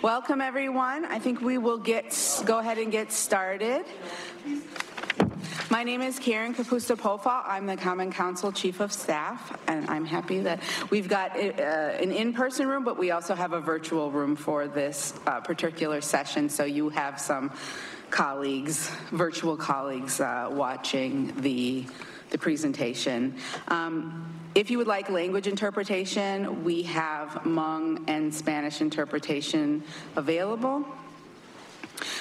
Welcome, everyone. I think we will go ahead and get started. My name is Karen Kapusta-Pofall. I'm the Common Council Chief of Staff, and I'm happy that we've got an in-person room, but we also have a virtual room for this particular session, so you have some colleagues, virtual colleagues, watching the presentation. If you would like language interpretation, we have Hmong and Spanish interpretation available.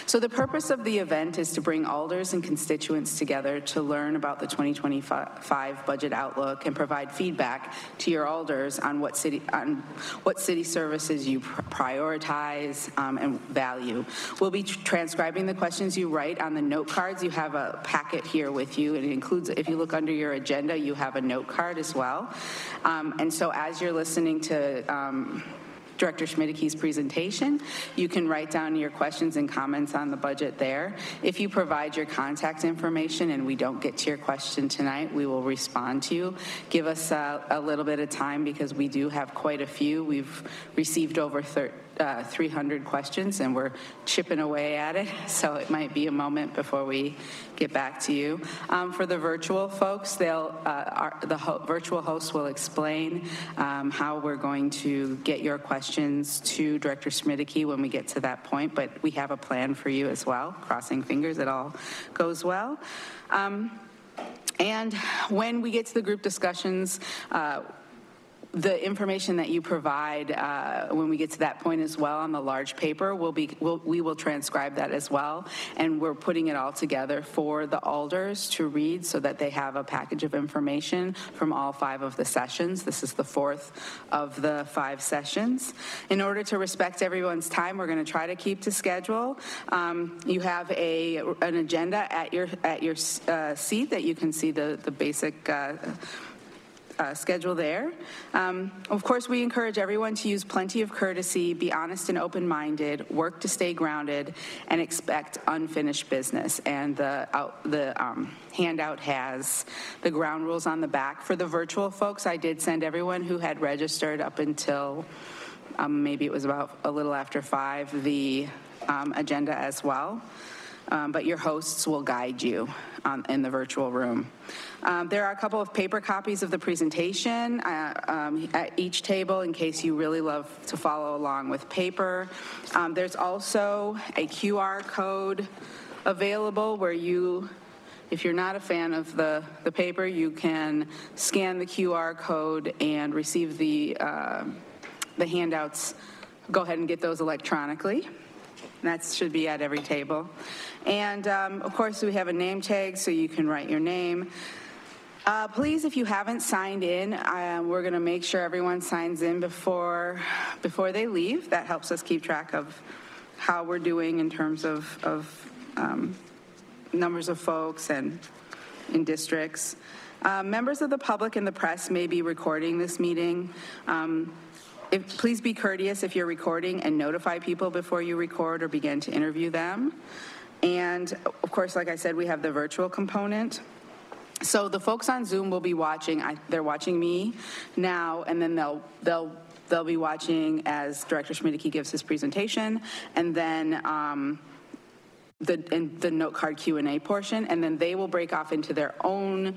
So the purpose of the event is to bring alders and constituents together to learn about the 2025 budget outlook and provide feedback to your alders on what city services you prioritize and value. We'll be transcribing the questions you write on the note cards. You have a packet here with you, and it includes, if you look under your agenda, you have a note card as well. And so as you're listening to Director Schmidtke's presentation, you can write down your questions and comments on the budget there. If you provide your contact information and we don't get to your question tonight, we will respond to you. Give us a little bit of time because we do have quite a few. We've received over 300 questions and we're chipping away at it, so it might be a moment before we get back to you. For the virtual folks, the virtual hosts will explain how we're going to get your questions to Director Schmidtke when we get to that point, but we have a plan for you as well, crossing fingers it all goes well. And when we get to the group discussions, the information that you provide when we get to that point as well on the large paper, we will transcribe that as well, and we're putting it all together for the alders to read so that they have a package of information from all 5 of the sessions. This is the 4th of the 5 sessions. In order to respect everyone's time, we're going to try to keep to schedule. You have an agenda at your seat that you can see the basic schedule there. Of course, we encourage everyone to use plenty of courtesy, be honest and open-minded, work to stay grounded, and expect unfinished business. And the handout has the ground rules on the back. For the virtual folks, I did send everyone who had registered up until maybe it was about a little after 5, the agenda as well. But your hosts will guide you in the virtual room. There are a couple of paper copies of the presentation at each table in case you really love to follow along with paper. There's also a QR code available where if you're not a fan of the paper, you can scan the QR code and receive the handouts. Go ahead and get those electronically. That should be at every table. And of course, we have a name tag so you can write your name. Please, if you haven't signed in, we're going to make sure everyone signs in before they leave. That helps us keep track of how we're doing in terms of numbers of folks and in districts. Members of the public and the press may be recording this meeting. Please be courteous if you're recording and notify people before you record or begin to interview them. And of course, like I said, we have the virtual component. So the folks on Zoom will be watching. They're watching me now, and then they'll be watching as Director Schmidtke gives his presentation, and then the note card Q&A portion, and then they will break off into their own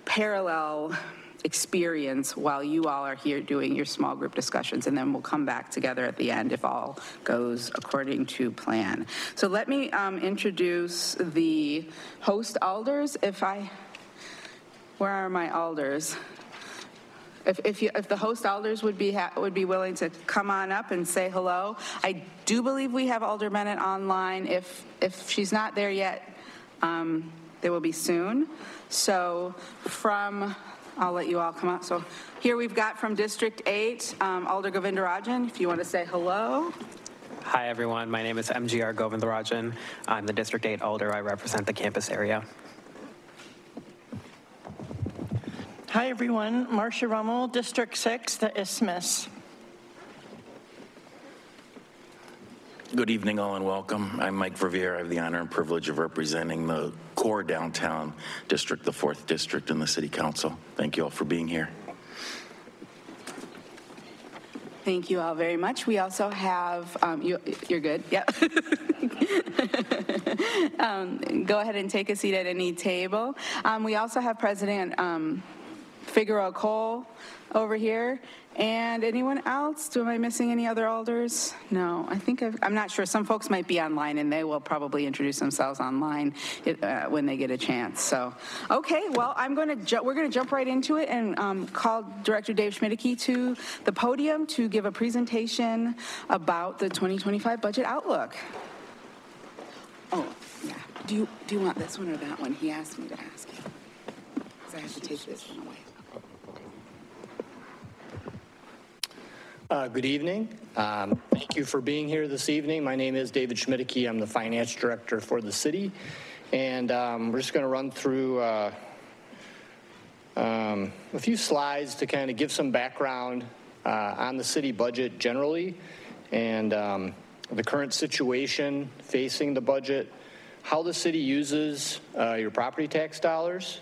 parallel experience while you all are here doing your small group discussions, and then we'll come back together at the end if all goes according to plan. So let me introduce the host alders. Where are my alders? If the host alders would be willing to come on up and say hello. I do believe we have Alder Bennett online. If she's not there yet, there will be soon. So I'll let you all come out. So here we've got from District 8, Alder Govindarajan, if you want to say hello. Hi, everyone. My name is MGR Govindarajan. I'm the District 8 Alder. I represent the campus area. Hi, everyone. Marcia Rummel, District 6, the Isthmus. Good evening, all, and welcome. I'm Mike Verveer. I have the honor and privilege of representing the core downtown district, the 4th district in the City Council. Thank you all for being here. Thank you all very much. We also have, you're good, yep. Go ahead and take a seat at any table. We also have President Figueroa Cole over here. And anyone else? Am I missing any other alders? No, I think I'm not sure. Some folks might be online, and they will probably introduce themselves online when they get a chance. So, okay, well, we're going to jump right into it and call Director Dave Schmidtke to the podium to give a presentation about the 2025 budget outlook. Oh, yeah. Do you want this one or that one? He asked me to ask you, because I have to take this one away. Good evening. Thank you for being here this evening. My name is David Schmidtke. I'm the Finance Director for the city. And we're just going to run through a few slides to kind of give some background on the city budget generally and the current situation facing the budget, how the city uses your property tax dollars,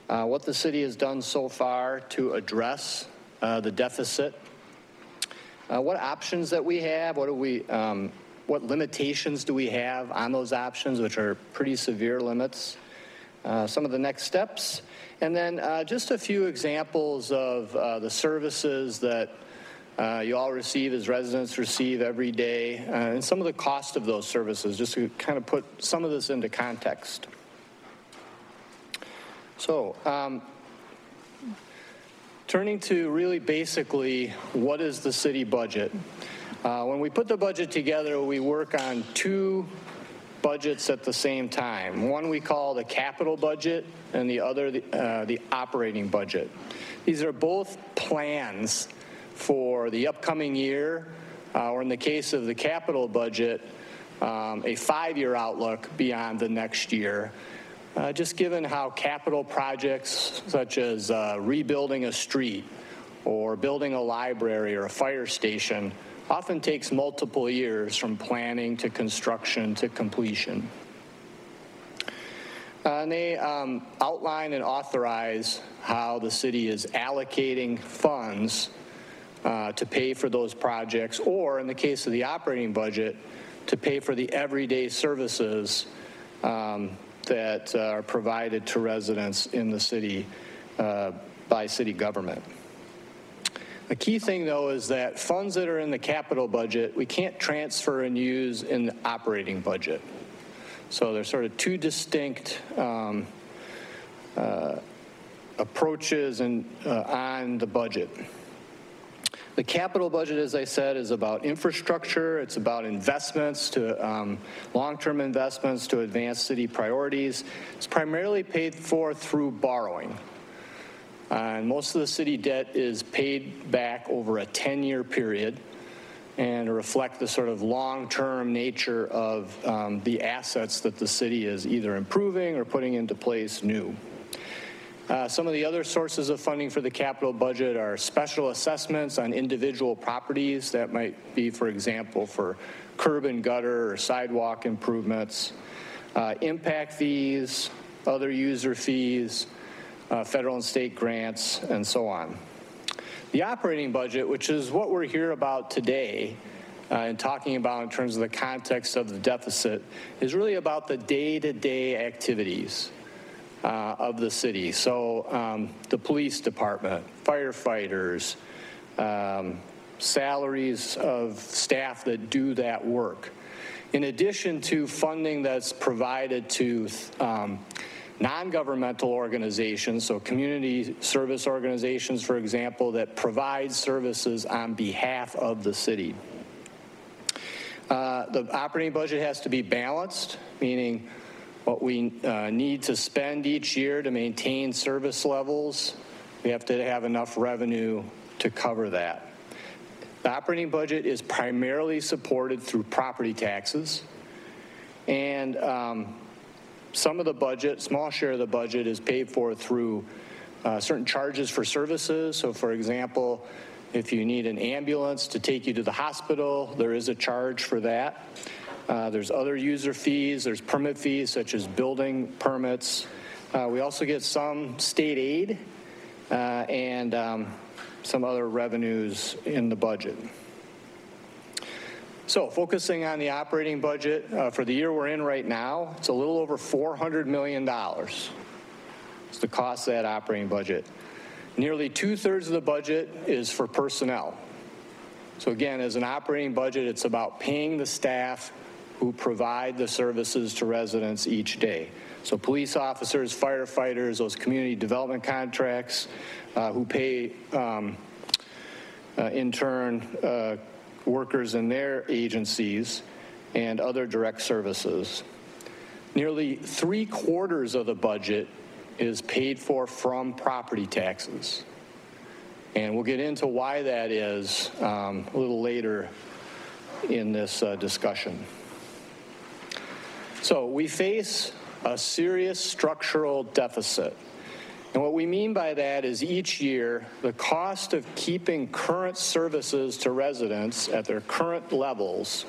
what the city has done so far to address the deficit, what options that we have, what limitations do we have on those options, which are pretty severe limits, some of the next steps, and then just a few examples of the services that you all receive as residents receive every day, and some of the cost of those services, just to kind of put some of this into context. So, turning to really basically, what is the city budget? When we put the budget together, we work on two budgets at the same time. One we call the capital budget, and the other the operating budget. These are both plans for the upcoming year, or in the case of the capital budget, a 5-year outlook beyond the next year. Just given how capital projects such as rebuilding a street or building a library or a fire station often takes multiple years from planning to construction to completion. And they outline and authorize how the city is allocating funds to pay for those projects, or in the case of the operating budget, to pay for the everyday services that are provided to residents in the city by city government. A key thing, though, is that funds that are in the capital budget, we can't transfer and use in the operating budget. So there's sort of two distinct approaches on the budget. The capital budget, as I said, is about infrastructure. It's about investments, to long-term investments to advance city priorities. It's primarily paid for through borrowing. And most of the city debt is paid back over a 10-year period, and to reflect the sort of long-term nature of the assets that the city is either improving or putting into place new. Some of the other sources of funding for the capital budget are special assessments on individual properties. That might be, for example, for curb and gutter or sidewalk improvements, impact fees, other user fees, federal and state grants, and so on. The operating budget, which is what we're here about today and talking about in terms of the context of the deficit, is really about the day-to-day activities of the city. So the police department, firefighters, salaries of staff that do that work. In addition to funding that's provided to non-governmental organizations, so community service organizations, for example, that provide services on behalf of the city. The operating budget has to be balanced, meaning what we need to spend each year to maintain service levels, we have to have enough revenue to cover that. The operating budget is primarily supported through property taxes, and some of the budget, small share of the budget, is paid for through certain charges for services. So, for example, if you need an ambulance to take you to the hospital, there is a charge for that. There's other user fees, there's permit fees such as building permits. We also get some state aid and some other revenues in the budget. So focusing on the operating budget for the year we're in right now, it's a little over $400 million. It's the cost of that operating budget. Nearly 2/3 of the budget is for personnel. So again, as an operating budget, it's about paying the staff who provide the services to residents each day. So police officers, firefighters, those community development contracts who pay, in turn, workers in their agencies and other direct services. Nearly 3/4 of the budget is paid for from property taxes. And we'll get into why that is a little later in this discussion. So we face a serious structural deficit. And what we mean by that is each year, the cost of keeping current services to residents at their current levels,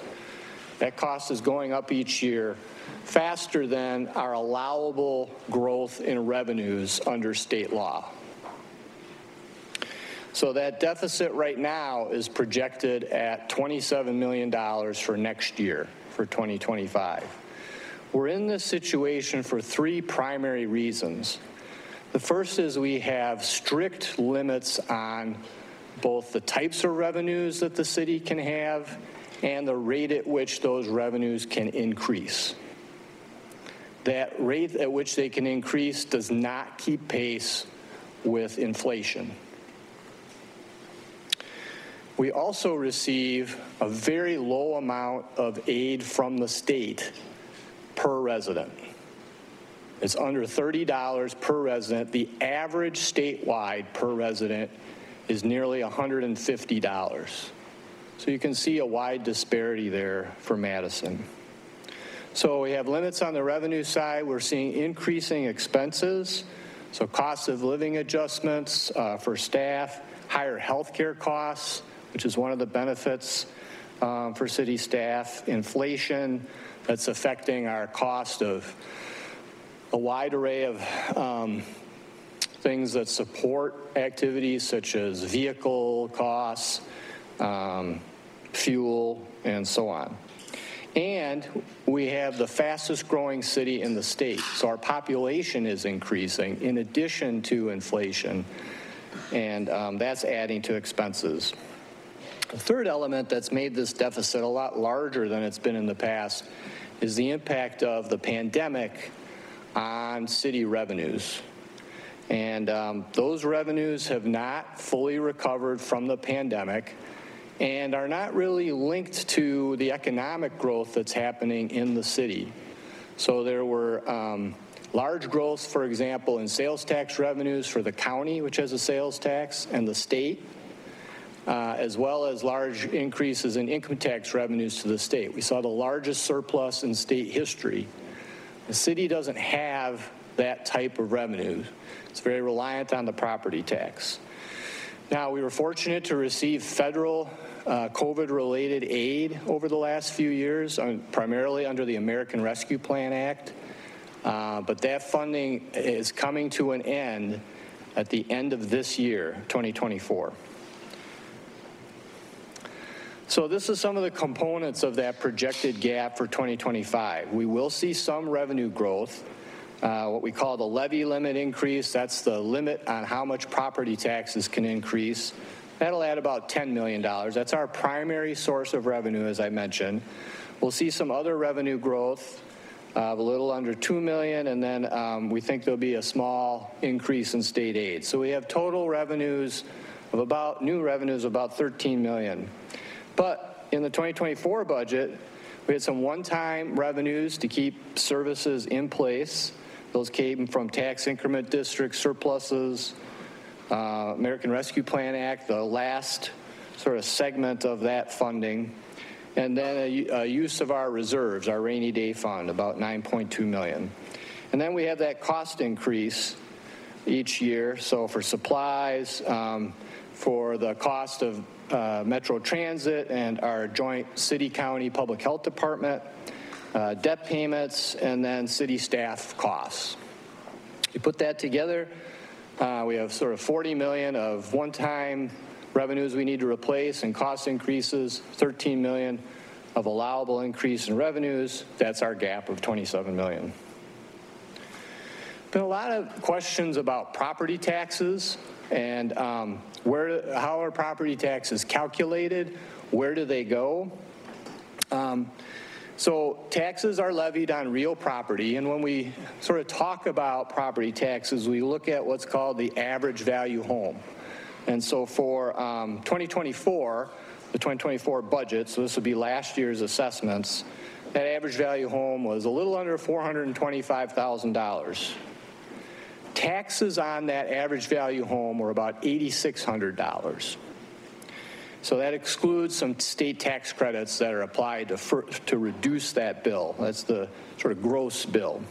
that cost is going up each year faster than our allowable growth in revenues under state law. So that deficit right now is projected at $27 million for next year, for 2025. We're in this situation for three primary reasons. The first is we have strict limits on both the types of revenues that the city can have and the rate at which those revenues can increase. That rate at which they can increase does not keep pace with inflation. We also receive a very low amount of aid from the state per resident. It's under $30 per resident. The average statewide per resident is nearly $150. So you can see a wide disparity there for Madison. So we have limits on the revenue side. We're seeing increasing expenses, so cost of living adjustments for staff, higher health care costs, which is one of the benefits for city staff, inflation that's affecting our cost of a wide array of things that support activities such as vehicle costs, fuel, and so on. And we have the fastest growing city in the state. So our population is increasing in addition to inflation, and that's adding to expenses. The third element that's made this deficit a lot larger than it's been in the past is the impact of the pandemic on city revenues. And those revenues have not fully recovered from the pandemic and are not really linked to the economic growth that's happening in the city. So there were large growths, for example, in sales tax revenues for the county, which has a sales tax, and the state, as well as large increases in income tax revenues to the state. We saw the largest surplus in state history. The city doesn't have that type of revenue. It's very reliant on the property tax. Now, we were fortunate to receive federal COVID-related aid over the last few years, primarily under the American Rescue Plan Act, but that funding is coming to an end at the end of this year, 2024. So this is some of the components of that projected gap for 2025. We will see some revenue growth, what we call the levy limit increase. That's the limit on how much property taxes can increase. That'll add about $10 million. That's our primary source of revenue, as I mentioned. We'll see some other revenue growth, a little under $2 million, and then we think there'll be a small increase in state aid. So we have total revenues of new revenues of about $13 million. But in the 2024 budget, we had some one-time revenues to keep services in place. Those came from tax increment district surpluses, American Rescue Plan Act, the last sort of segment of that funding, and then a use of our reserves, our rainy day fund, about $9.2 million. And then we have that cost increase each year. So for supplies, for the cost of Metro Transit and our joint city-county public health department, debt payments, and then city staff costs. You put that together, We have sort of 40 million of one-time revenues we need to replace and cost increases, 13 million of allowable increase in revenues. That's our gap of 27 million. Been a lot of questions about property taxes and how are property taxes calculated? Where do they go? So taxes are levied on real property, and when we sort of talk about property taxes, we look at what's called the average value home. And so for 2024, the 2024 budget, so this would be last year's assessments, that average value home was a little under $425,000. Taxes on that average value home were about $8,600. So that excludes some state tax credits that are applied to reduce that bill. That's the sort of gross bill.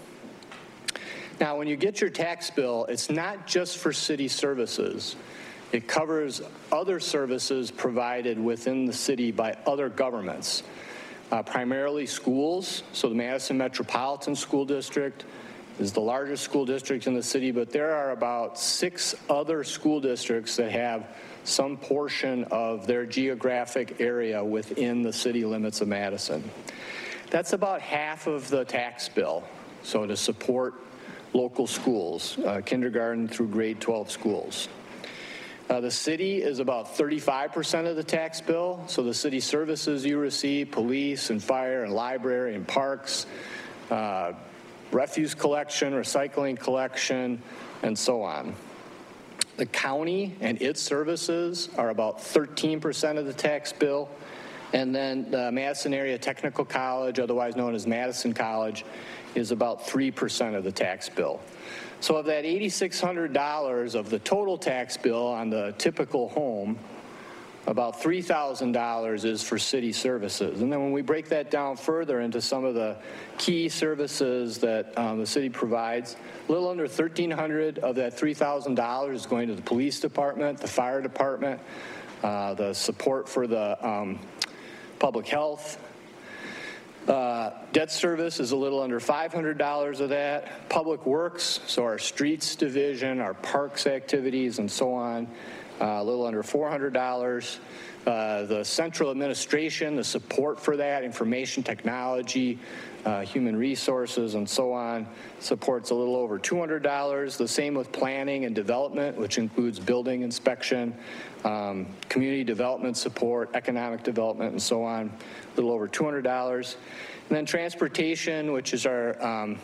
Now, when you get your tax bill, it's not just for city services. It covers other services provided within the city by other governments, primarily schools. So the Madison Metropolitan School District is the largest school district in the city, but there are about 6 other school districts that have some portion of their geographic area within the city limits of Madison. That's about half of the tax bill, so to support local schools, kindergarten through grade 12 schools. The city is about 35% of the tax bill, so the city services you receive, police and fire and library and parks, refuse collection, recycling collection, and so on. The county and its services are about 13% of the tax bill, and then the Madison Area Technical College, otherwise known as Madison College, is about 3% of the tax bill. So of that $8,600 of the total tax bill on the typical home, about $3,000 is for city services. And then when we break that down further into some of the key services that the city provides, a little under $1,300 of that $3,000 is going to the police department, the fire department, the support for the public health. Debt service is a little under $500 of that. Public works, so our streets division, our parks activities, and so on, a little under $400. The central administration, the support for that, information technology, human resources, and so on, supports a little over $200. The same with planning and development, which includes building inspection, community development support, economic development, and so on, a little over $200. And then transportation, which is our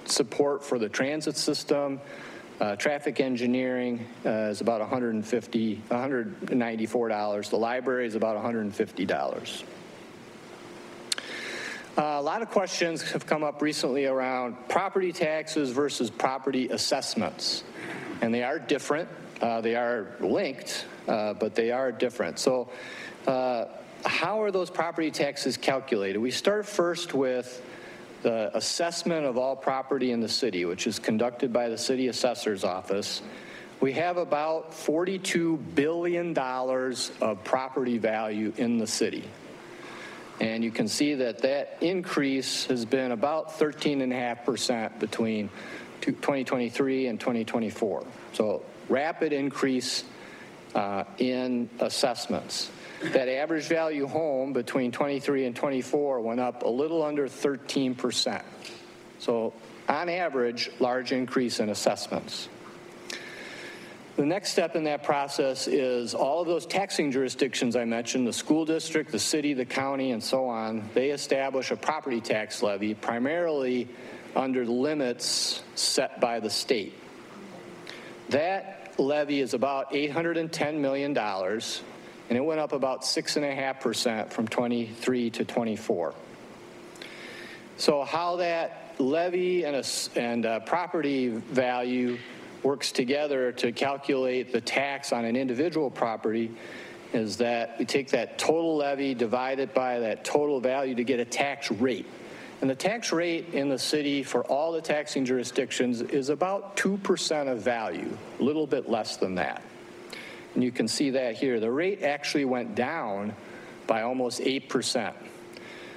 support for the transit system. Traffic engineering is about $194. The library is about $150. A lot of questions have come up recently around property taxes versus property assessments. And they are different. They are linked, but they are different. So how are those property taxes calculated? We start first with the assessment of all property in the city, which is conducted by the city assessor's office. We have about $42 billion of property value in the city. And you can see that that increase has been about 13.5% between 2023 and 2024. So rapid increase in assessments. That average value home between 23 and 24 went up a little under 13%. So on average, large increase in assessments. The next step in that process is all of those taxing jurisdictions I mentioned, the school district, the city, the county, and so on, they establish a property tax levy primarily under limits set by the state. That levy is about $810 million. And it went up about 6.5% from 23 to 24. So how that levy and property value works together to calculate the tax on an individual property is that we take that total levy divided by that total value to get a tax rate. And the tax rate in the city for all the taxing jurisdictions is about 2% of value, a little bit less than that. And you can see that here. The rate actually went down by almost 8%.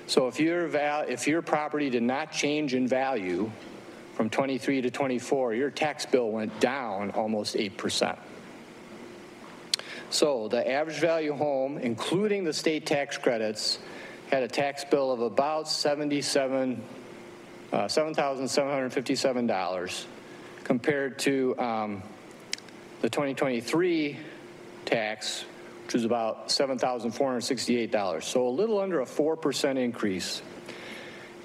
So if your property did not change in value from 23 to 24, your tax bill went down almost 8%. So the average value home, including the state tax credits, had a tax bill of about $7,757 compared to the 2023 tax, which was about $7,468. So a little under a 4% increase.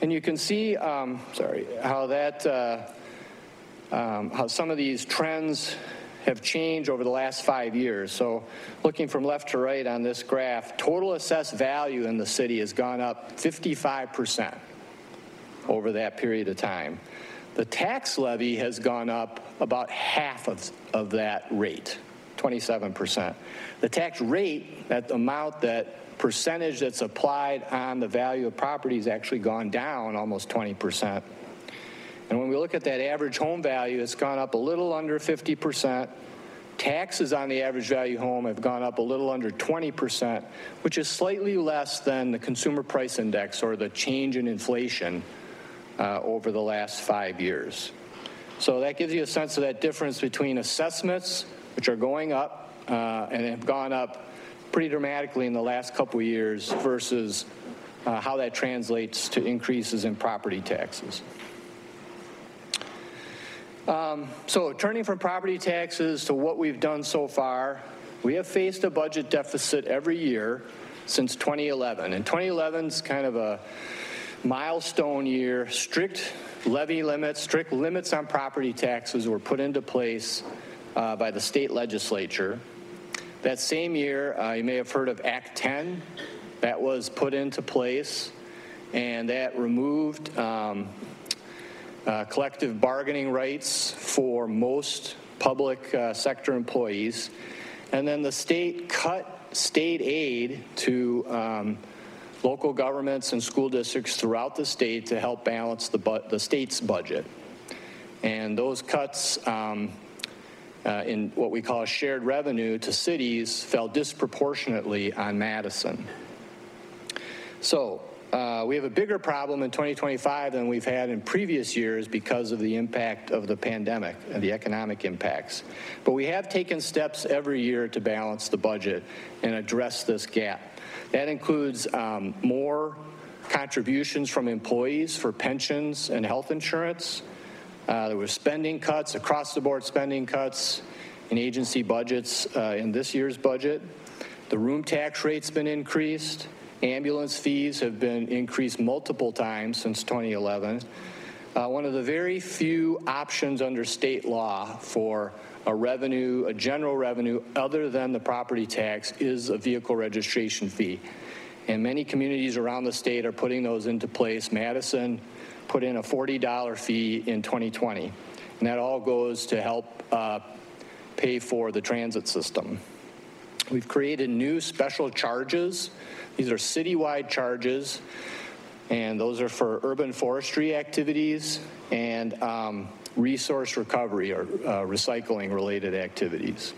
And you can see, how that, how some of these trends have changed over the last 5 years. So looking from left to right on this graph, total assessed value in the city has gone up 55% over that period of time. The tax levy has gone up about half of that rate, 27%. The tax rate, that amount, that percentage that's applied on the value of property, has actually gone down almost 20%. And when we look at that average home value, it's gone up a little under 50%. Taxes on the average value home have gone up a little under 20%, which is slightly less than the consumer price index or the change in inflation over the last 5 years. So that gives you a sense of that difference between assessments, which are going up and have gone up pretty dramatically in the last couple of years, versus how that translates to increases in property taxes. So turning from property taxes to what we've done so far, we have faced a budget deficit every year since 2011. And 2011 is kind of a milestone year. Strict levy limits, strict limits on property taxes were put into place by the state legislature. That same year, you may have heard of Act 10. That was put into place, and that removed collective bargaining rights for most public sector employees. And then the state cut state aid to local governments and school districts throughout the state to help balance the state's budget. And those cuts in what we call shared revenue to cities fell disproportionately on Madison. So we have a bigger problem in 2025 than we've had in previous years because of the impact of the pandemic and the economic impacts. But we have taken steps every year to balance the budget and address this gap. That includes more contributions from employees for pensions and health insurance. There were spending cuts, across-the-board spending cuts in agency budgets in this year's budget. The room tax rate's been increased. Ambulance fees have been increased multiple times since 2011. One of the very few options under state law for a general revenue other than the property tax is a vehicle registration fee. And many communities around the state are putting those into place. Madison put in a $40 fee in 2020. And that all goes to help pay for the transit system. We've created new special charges. These are citywide charges, and those are for urban forestry activities and resource recovery or recycling related activities.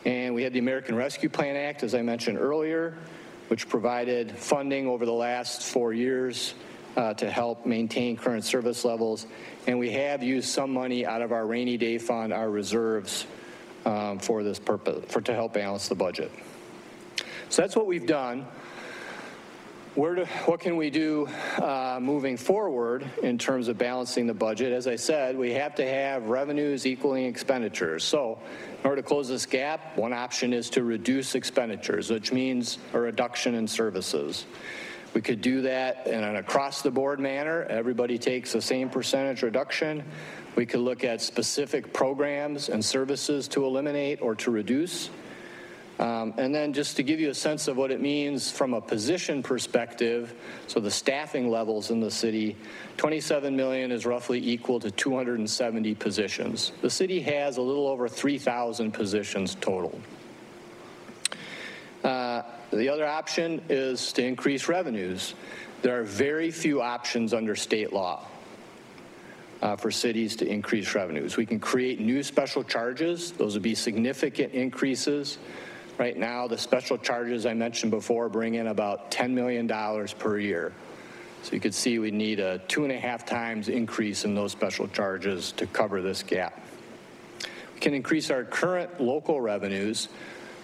And we had the American Rescue Plan Act, as I mentioned earlier, which provided funding over the last 4 years to help maintain current service levels. And we have used some money out of our rainy day fund, our reserves, for this purpose, to help balance the budget. So that's what we've done. What can we do moving forward in terms of balancing the budget? As I said, we have to have revenues equaling expenditures. So in order to close this gap, one option is to reduce expenditures, which means a reduction in services. We could do that in an across-the-board manner. Everybody takes the same percentage reduction. We could look at specific programs and services to eliminate or to reduce. And then just to give you a sense of what it means from a position perspective, so the staffing levels in the city, 27 million is roughly equal to 270 positions. The city has a little over 3,000 positions total. The other option is to increase revenues. There are very few options under state law for cities to increase revenues. We can create new special charges. Those would be significant increases. Right now, the special charges I mentioned before bring in about $10 million per year. So you could see we need a 2.5 times increase in those special charges to cover this gap. We can increase our current local revenues,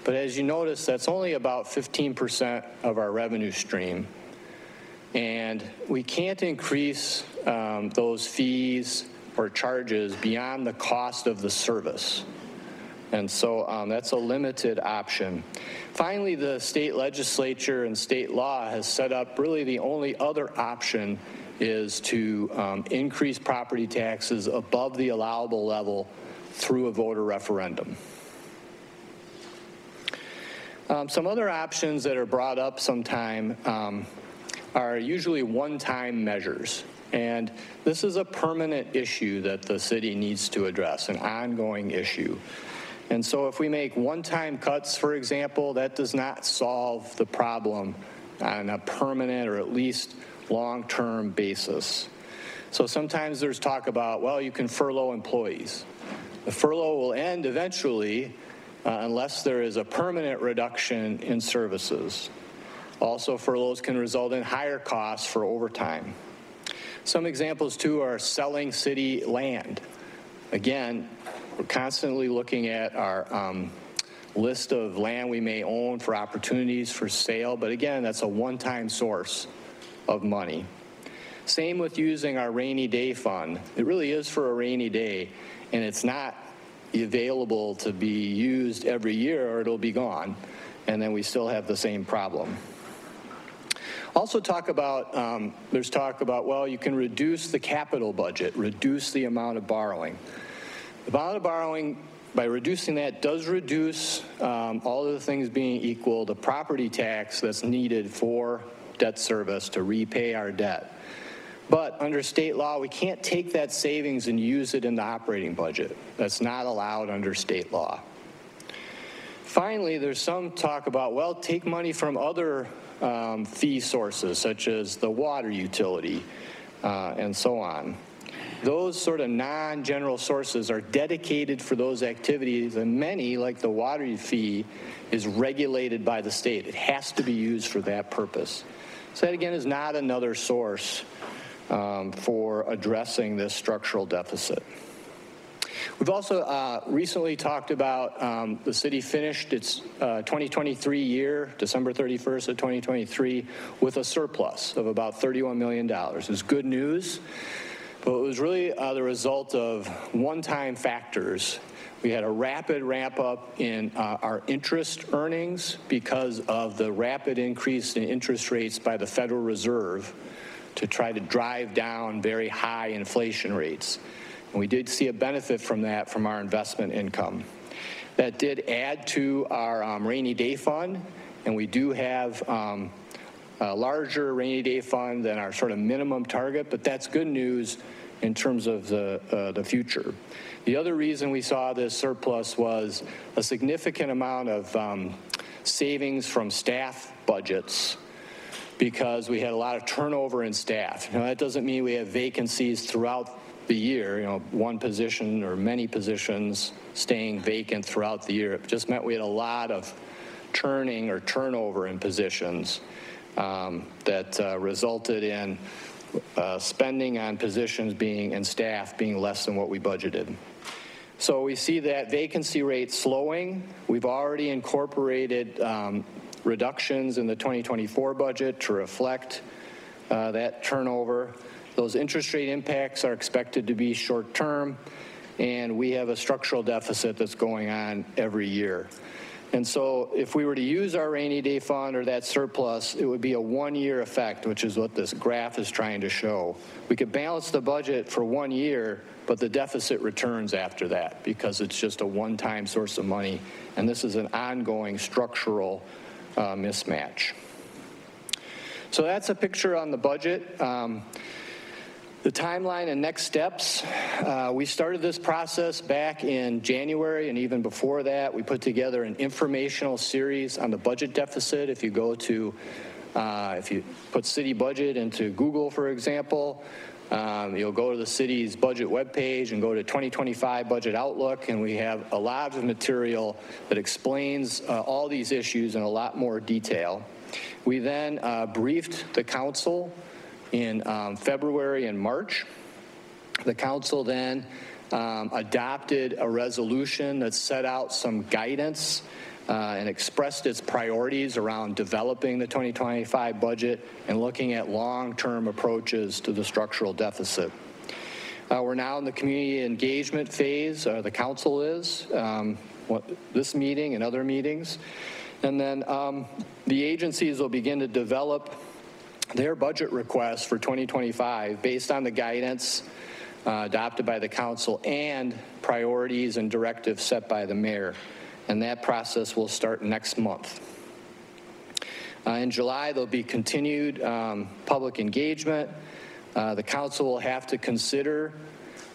but as you notice, that's only about 15% of our revenue stream. And we can't increase those fees or charges beyond the cost of the service. And so that's a limited option. Finally, the state legislature and state law has set up really the only other option is to increase property taxes above the allowable level through a voter referendum. Some other options that are brought up sometime are usually one-time measures. And this is a permanent issue that the city needs to address, an ongoing issue. And so if we make one-time cuts, for example, that does not solve the problem on a permanent or at least long-term basis. So sometimes there's talk about, well, you can furlough employees. The furlough will end eventually unless there is a permanent reduction in services. Also, furloughs can result in higher costs for overtime. Some examples, too, are selling city land. Again, we're constantly looking at our list of land we may own for opportunities for sale, but again, that's a one-time source of money. Same with using our rainy day fund. It really is for a rainy day, and it's not available to be used every year or it'll be gone, and then we still have the same problem. Also there's talk about, well, you can reduce the capital budget, reduce the amount of borrowing. The amount of borrowing, by reducing that, does reduce, all of the things being equal, the property tax that's needed for debt service to repay our debt. But under state law, we can't take that savings and use it in the operating budget. That's not allowed under state law. Finally, there's some talk about, well, take money from other fee sources, such as the water utility and so on. Those sort of non-general sources are dedicated for those activities, and many, like the water fee, is regulated by the state. It has to be used for that purpose. So that, again, is not another source for addressing this structural deficit. We've also recently talked about the city finished its 2023 year, December 31st of 2023, with a surplus of about $31 million. It was good news, but it was really the result of one-time factors. We had a rapid ramp up in our interest earnings because of the rapid increase in interest rates by the Federal Reserve to try to drive down very high inflation rates. And we did see a benefit from that from our investment income. That did add to our rainy day fund, and we do have a larger rainy day fund than our sort of minimum target, but that's good news in terms of the future. The other reason we saw this surplus was a significant amount of savings from staff budgets because we had a lot of turnover in staff. Now, that doesn't mean we have vacancies throughout the year, one position or many positions staying vacant throughout the year. It just meant we had a lot of churning or turnover in positions that resulted in spending on positions and staff being less than what we budgeted. So we see that vacancy rate slowing. We've already incorporated reductions in the 2024 budget to reflect that turnover. Those interest rate impacts are expected to be short-term, and we have a structural deficit that's going on every year. And so if we were to use our rainy day fund or that surplus, it would be a one-year effect, which is what this graph is trying to show. We could balance the budget for 1 year, but the deficit returns after that because it's just a one-time source of money, and this is an ongoing structural mismatch. So that's a picture on the budget. The timeline and next steps, we started this process back in January, and even before that, we put together an informational series on the budget deficit. If you go to, if you put city budget into Google, for example, you'll go to the city's budget webpage and go to 2025 Budget Outlook, and we have a lot of material that explains all these issues in a lot more detail. We then briefed the council in February and March. The council then adopted a resolution that set out some guidance and expressed its priorities around developing the 2025 budget and looking at long-term approaches to the structural deficit. We're now in the community engagement phase, the council is, this meeting and other meetings. And then the agencies will begin to develop their budget requests for 2025 based on the guidance adopted by the council and priorities and directives set by the mayor. And that process will start next month. In July, there'll be continued public engagement. The council will have to consider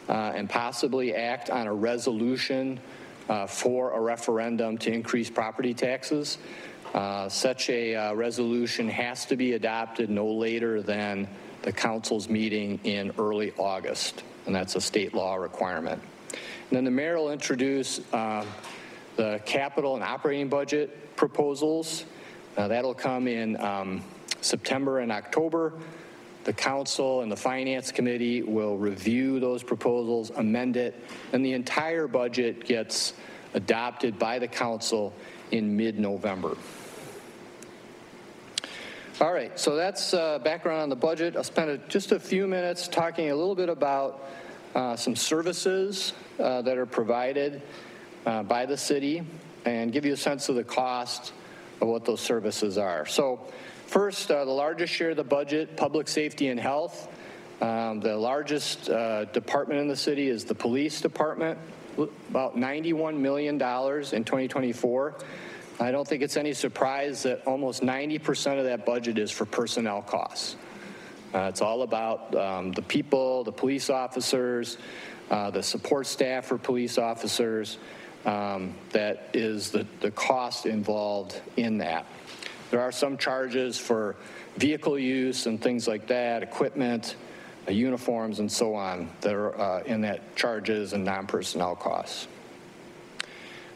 and possibly act on a resolution for a referendum to increase property taxes. Such a resolution has to be adopted no later than the council's meeting in early August, and that's a state law requirement. And then the mayor will introduce the capital and operating budget proposals. That'll come in September and October. The council and the finance committee will review those proposals, amend it, and the entire budget gets adopted by the council in mid-November. All right, so that's background on the budget. I'll spend just a few minutes talking a little bit about some services that are provided by the city and give you a sense of the cost of what those services are. So first, the largest share of the budget, public safety and health. The largest department in the city is the police department, about $91 million in 2024. I don't think it's any surprise that almost 90% of that budget is for personnel costs. It's all about the people, the police officers, the support staff for police officers. That is the cost involved in that. There are some charges for vehicle use and things like that, equipment, uniforms, and so on that are in that charges and non-personnel costs.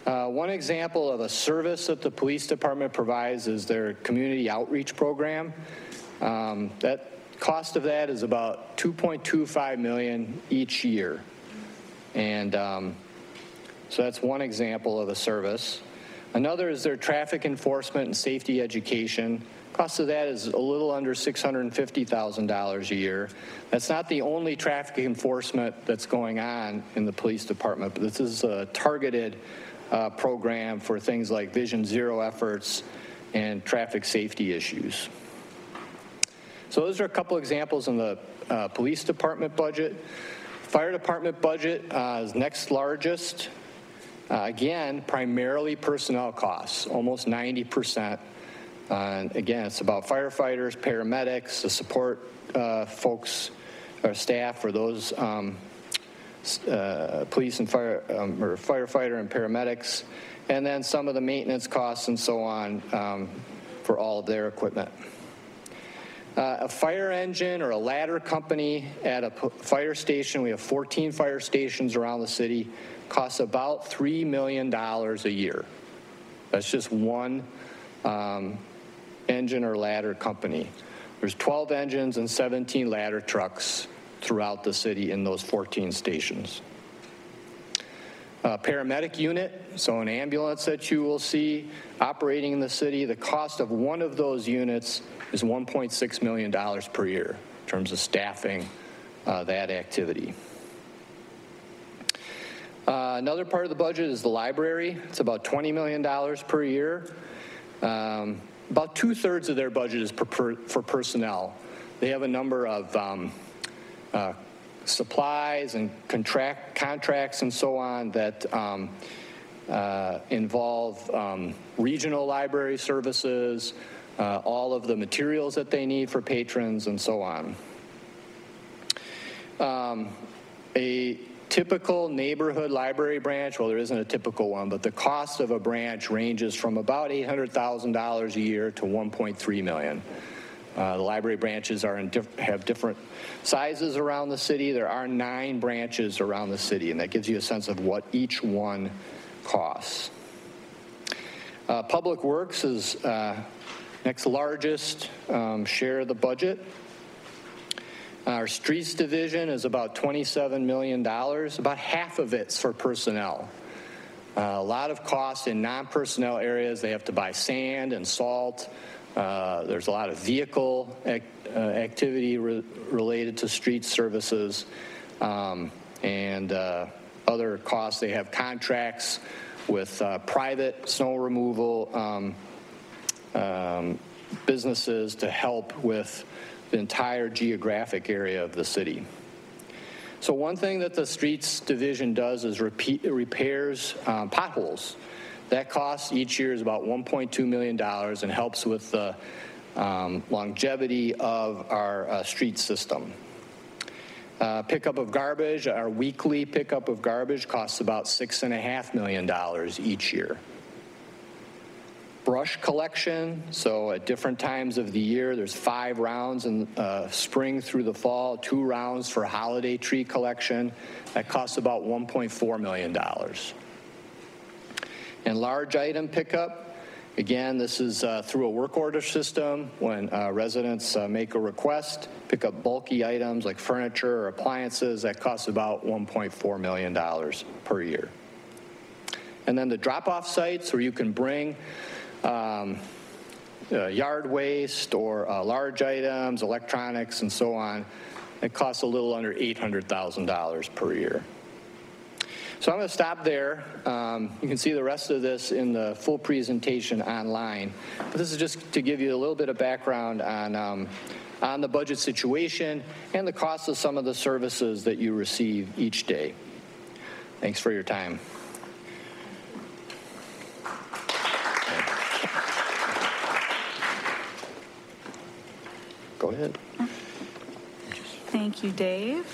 One example of a service that the police department provides is their community outreach program. That cost of that is about $2.25 million each year. And so that's one example of a service. Another is their traffic enforcement and safety education. Cost of that is a little under $650,000 a year. That's not the only traffic enforcement that's going on in the police department, but this is a targeted program for things like Vision Zero efforts and traffic safety issues. So those are a couple examples in the police department budget. Fire department budget is next largest. Again, primarily personnel costs, almost 90%. And again, it's about firefighters, paramedics, the support folks or staff for those police and fire or firefighter and paramedics, and then some of the maintenance costs and so on for all of their equipment. A fire engine or a ladder company at a fire station, we have 14 fire stations around the city, costs about $3 million a year. That's just one engine or ladder company. There's 12 engines and 17 ladder trucks throughout the city in those 14 stations. Paramedic unit, so an ambulance that you will see operating in the city, the cost of one of those units is $1.6 million per year in terms of staffing that activity. Another part of the budget is the library. It's about $20 million per year. About 2/3 of their budget is for personnel. They have a number of supplies and contracts and so on that involve regional library services, all of the materials that they need for patrons, and so on. A typical neighborhood library branch, well, there isn't a typical one, but the cost of a branch ranges from about $800,000 a year to $1.3 million. The library branches are have different sizes around the city. There are 9 branches around the city, and that gives you a sense of what each one costs. Public Works is next largest share of the budget. Our streets division is about $27 million. About half of it's for personnel. A lot of costs in non-personnel areas. They have to buy sand and salt. There's a lot of vehicle activity related to street services and other costs. They have contracts with private snow removal businesses to help with the entire geographic area of the city. So one thing that the streets division does is repairs potholes. That cost each year is about $1.2 million and helps with the longevity of our street system. Pickup of garbage, our weekly pickup of garbage costs about $6.5 million each year. Brush collection, so at different times of the year, there's 5 rounds in spring through the fall, 2 rounds for holiday tree collection. That costs about $1.4 million. And large item pickup, again, this is through a work order system. When residents make a request, pick up bulky items like furniture or appliances, that costs about $1.4 million per year. And then the drop-off sites where you can bring yard waste or large items, electronics, and so on, it costs a little under $800,000 per year. So I'm going to stop there. You can see the rest of this in the full presentation online. But this is just to give you a little bit of background on the budget situation and the cost of some of the services that you receive each day. Thanks for your time. Go ahead. Thank you, Dave.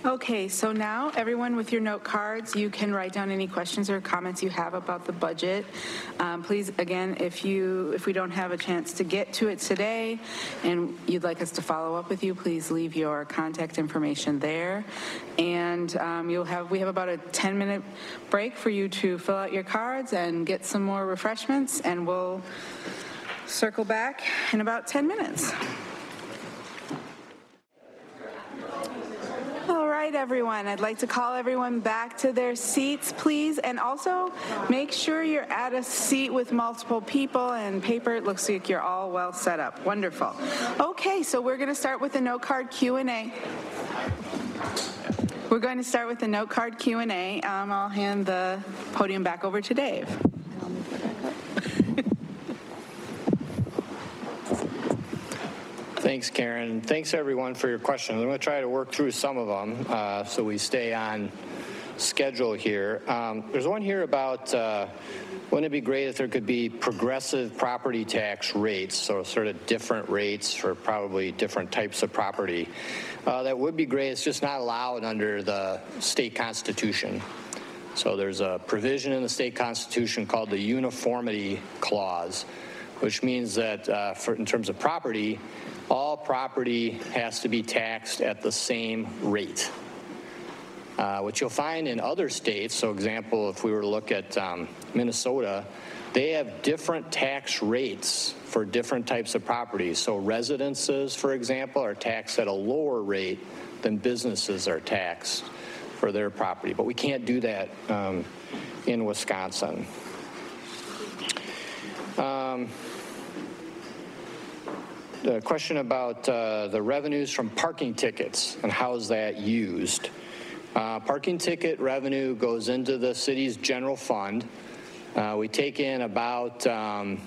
Okay, so now everyone with your note cards, you can write down any questions or comments you have about the budget. Please, again, if we don't have a chance to get to it today and you'd like us to follow up with you, please leave your contact information there. And we have about a 10-minute break for you to fill out your cards and get some more refreshments, and we'll circle back in about 10 minutes. All right, everyone. I'd like to call everyone back to their seats, please. And also, make sure you're at a seat with multiple people and paper. It looks like you're all well set up. Wonderful. Okay, so we're going to start with the note card Q&A. We're going to start with the note card Q&A. I'll hand the podium back over to Dave. Thanks, Karen. Thanks, everyone, for your questions. I'm going to try to work through some of them so we stay on schedule here. There's one here about, wouldn't it be great if there could be progressive property tax rates, so sort of different rates for probably different types of property. That would be great. It's just not allowed under the state constitution. So there's a provision in the state constitution called the uniformity clause, which means that in terms of property, all property has to be taxed at the same rate. What you'll find in other states, so example, if we were to look at Minnesota, they have different tax rates for different types of properties. So residences, for example, are taxed at a lower rate than businesses are taxed for their property. But we can't do that in Wisconsin. The question about the revenues from parking tickets and how is that used. Parking ticket revenue goes into the city's general fund. We take in about $4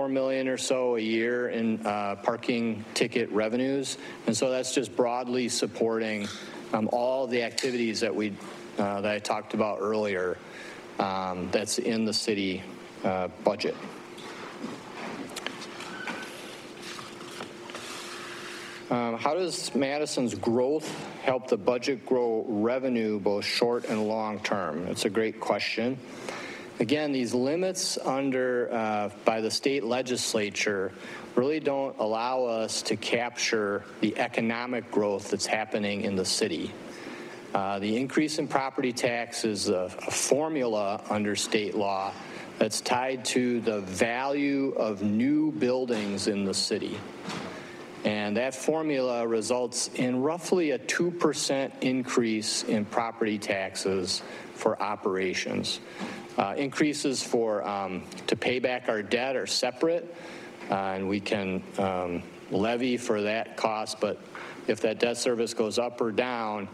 million or so a year in parking ticket revenues, and so that's just broadly supporting all the activities that that I talked about earlier that's in the city budget. How does Madison's growth help the budget grow revenue both short and long term? It's a great question. Again, these limits by the state legislature really don't allow us to capture the economic growth that's happening in the city. The increase in property tax is a formula under state law that's tied to the value of new buildings in the city. And that formula results in roughly a 2% increase in property taxes for operations. Increases for to pay back our debt are separate, and we can levy for that cost, but if that debt service goes up or down,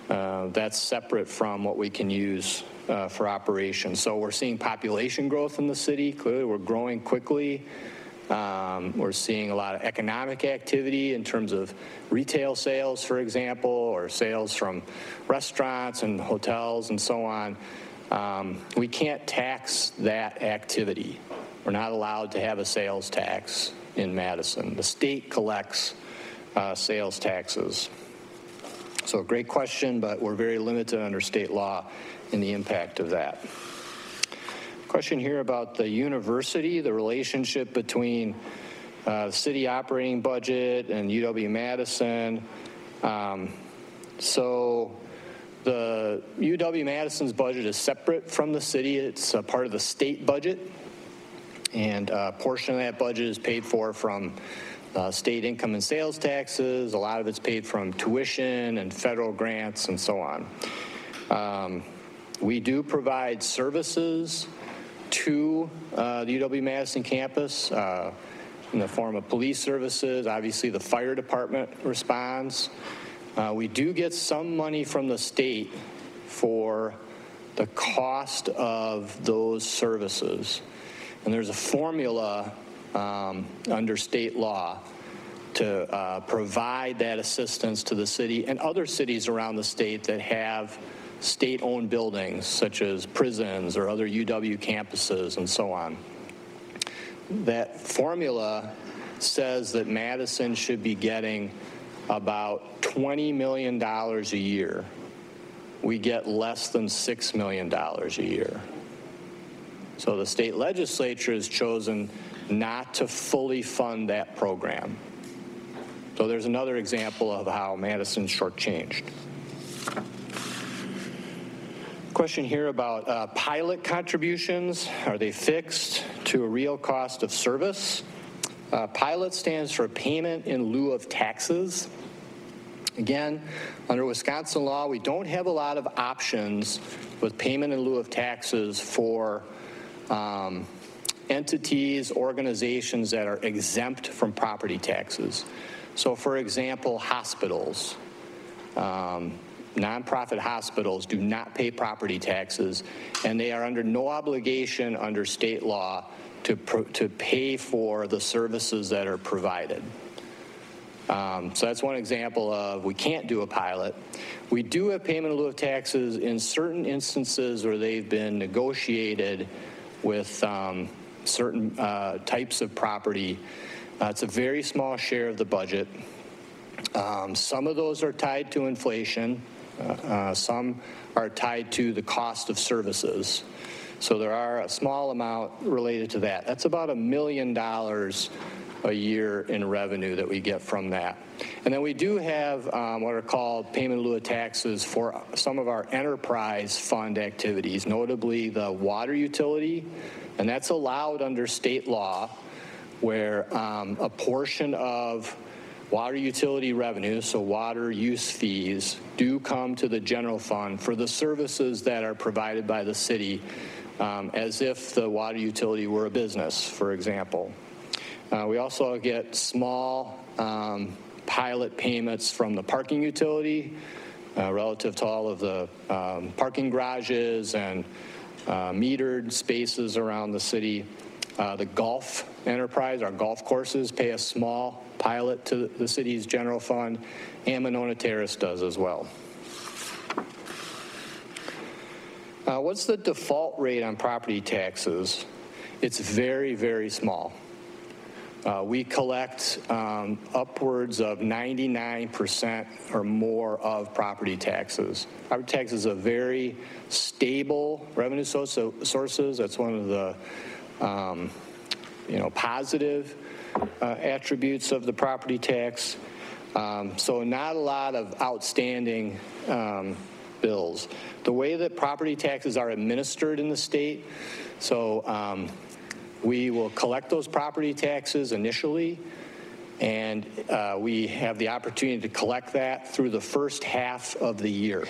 that's separate from what we can use for operations. So we're seeing population growth in the city. Clearly, we're growing quickly. We're seeing a lot of economic activity in terms of retail sales, for example, or sales from restaurants and hotels and so on. We can't tax that activity. We're not allowed to have a sales tax in Madison. The state collects sales taxes. So great question, but we're very limited under state law in the impact of that. Question here about the university, the relationship between city operating budget and UW-Madison. So the UW-Madison's budget is separate from the city. It's a part of the state budget, and a portion of that budget is paid for from state income and sales taxes. A lot of it's paid from tuition and federal grants and so on. We do provide services to the UW-Madison campus in the form of police services. Obviously, the fire department responds. We do get some money from the state for the cost of those services. And there's a formula under state law to provide that assistance to the city and other cities around the state that have state-owned buildings, such as prisons or other UW campuses and so on. That formula says that Madison should be getting about $20 million a year. We get less than $6 million a year. So the state legislature has chosen not to fully fund that program. So there's another example of how Madison's shortchanged. Question here about pilot contributions. Are they fixed to a real cost of service? Pilot stands for payment in lieu of taxes. Again, under Wisconsin law, we don't have a lot of options with payment in lieu of taxes for entities, organizations that are exempt from property taxes. So, for example, hospitals. Nonprofit hospitals do not pay property taxes, and they are under no obligation under state law to pay for the services that are provided. So that's one example of we can't do a pilot. We do have payment in lieu of taxes in certain instances where they've been negotiated with certain types of property. It's a very small share of the budget. Some of those are tied to inflation. Some are tied to the cost of services. So there are a small amount related to that. That's about $1 million a year in revenue that we get from that. And then we do have what are called payment in lieu of taxes for some of our enterprise fund activities, notably the water utility, and that's allowed under state law where a portion of water utility revenue, so water use fees, do come to the general fund for the services that are provided by the city, as if the water utility were a business, for example. We also get small pilot payments from the parking utility relative to all of the parking garages and metered spaces around the city. The golf enterprise, our golf courses, pay a small pilot to the city's general fund, and Monona Terrace does as well. What's the default rate on property taxes? It's very, very small. We collect upwards of 99% or more of property taxes. Property taxes are very stable revenue sources. That's one of the positive attributes of the property tax. So not a lot of outstanding bills. The way that property taxes are administered in the state, so we will collect those property taxes initially, and we have the opportunity to collect that through the first half of the year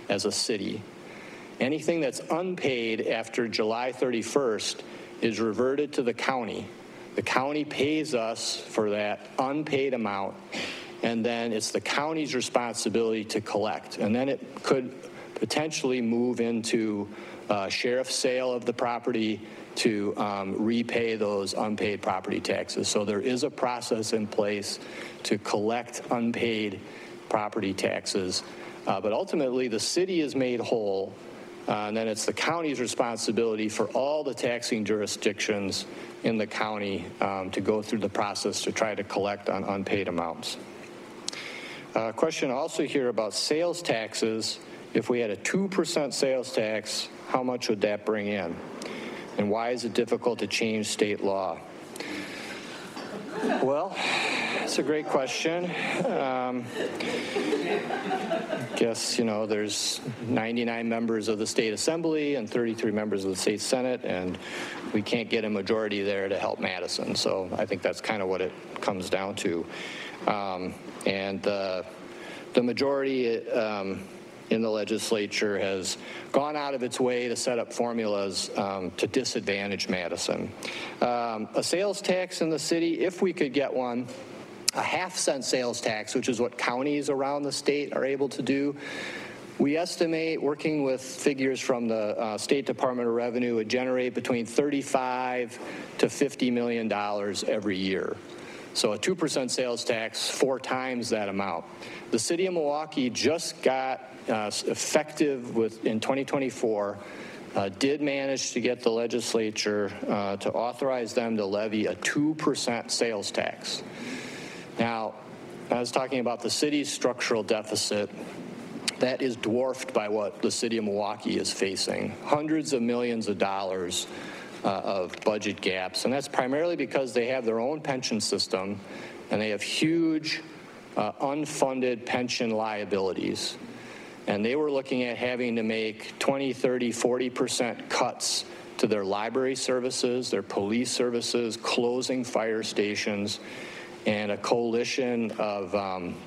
as a city. Anything that's unpaid after July 31st is reverted to the county. The county pays us for that unpaid amount, and then it's the county's responsibility to collect. And then it could potentially move into sheriff's sale of the property to repay those unpaid property taxes. So there is a process in place to collect unpaid property taxes. But ultimately, the city is made whole, and then it's the county's responsibility for all the taxing jurisdictions in the county to go through the process to try to collect on unpaid amounts. Question also here about sales taxes. If we had a 2% sales tax, how much would that bring in? And why is it difficult to change state law? Well, that's a great question. Guess, you know, there's 99 members of the state assembly and 33 members of the state senate, and we can't get a majority there to help Madison. So I think that's kind of what it comes down to. And the majority in the legislature has gone out of its way to set up formulas to disadvantage Madison. A sales tax in the city, if we could get one, a half-cent sales tax, which is what counties around the state are able to do, we estimate, working with figures from the State Department of Revenue, would generate between $35 to $50 million every year. So a 2% sales tax, 4 times that amount. The city of Milwaukee just got effective in 2024, did manage to get the legislature to authorize them to levy a 2% sales tax. Now, I was talking about the city's structural deficit. That is dwarfed by what the city of Milwaukee is facing. Hundreds of millions of dollars of budget gaps, and that's primarily because they have their own pension system and they have huge unfunded pension liabilities. And they were looking at having to make 20, 30, 40% cuts to their library services, their police services, closing fire stations, and a coalition of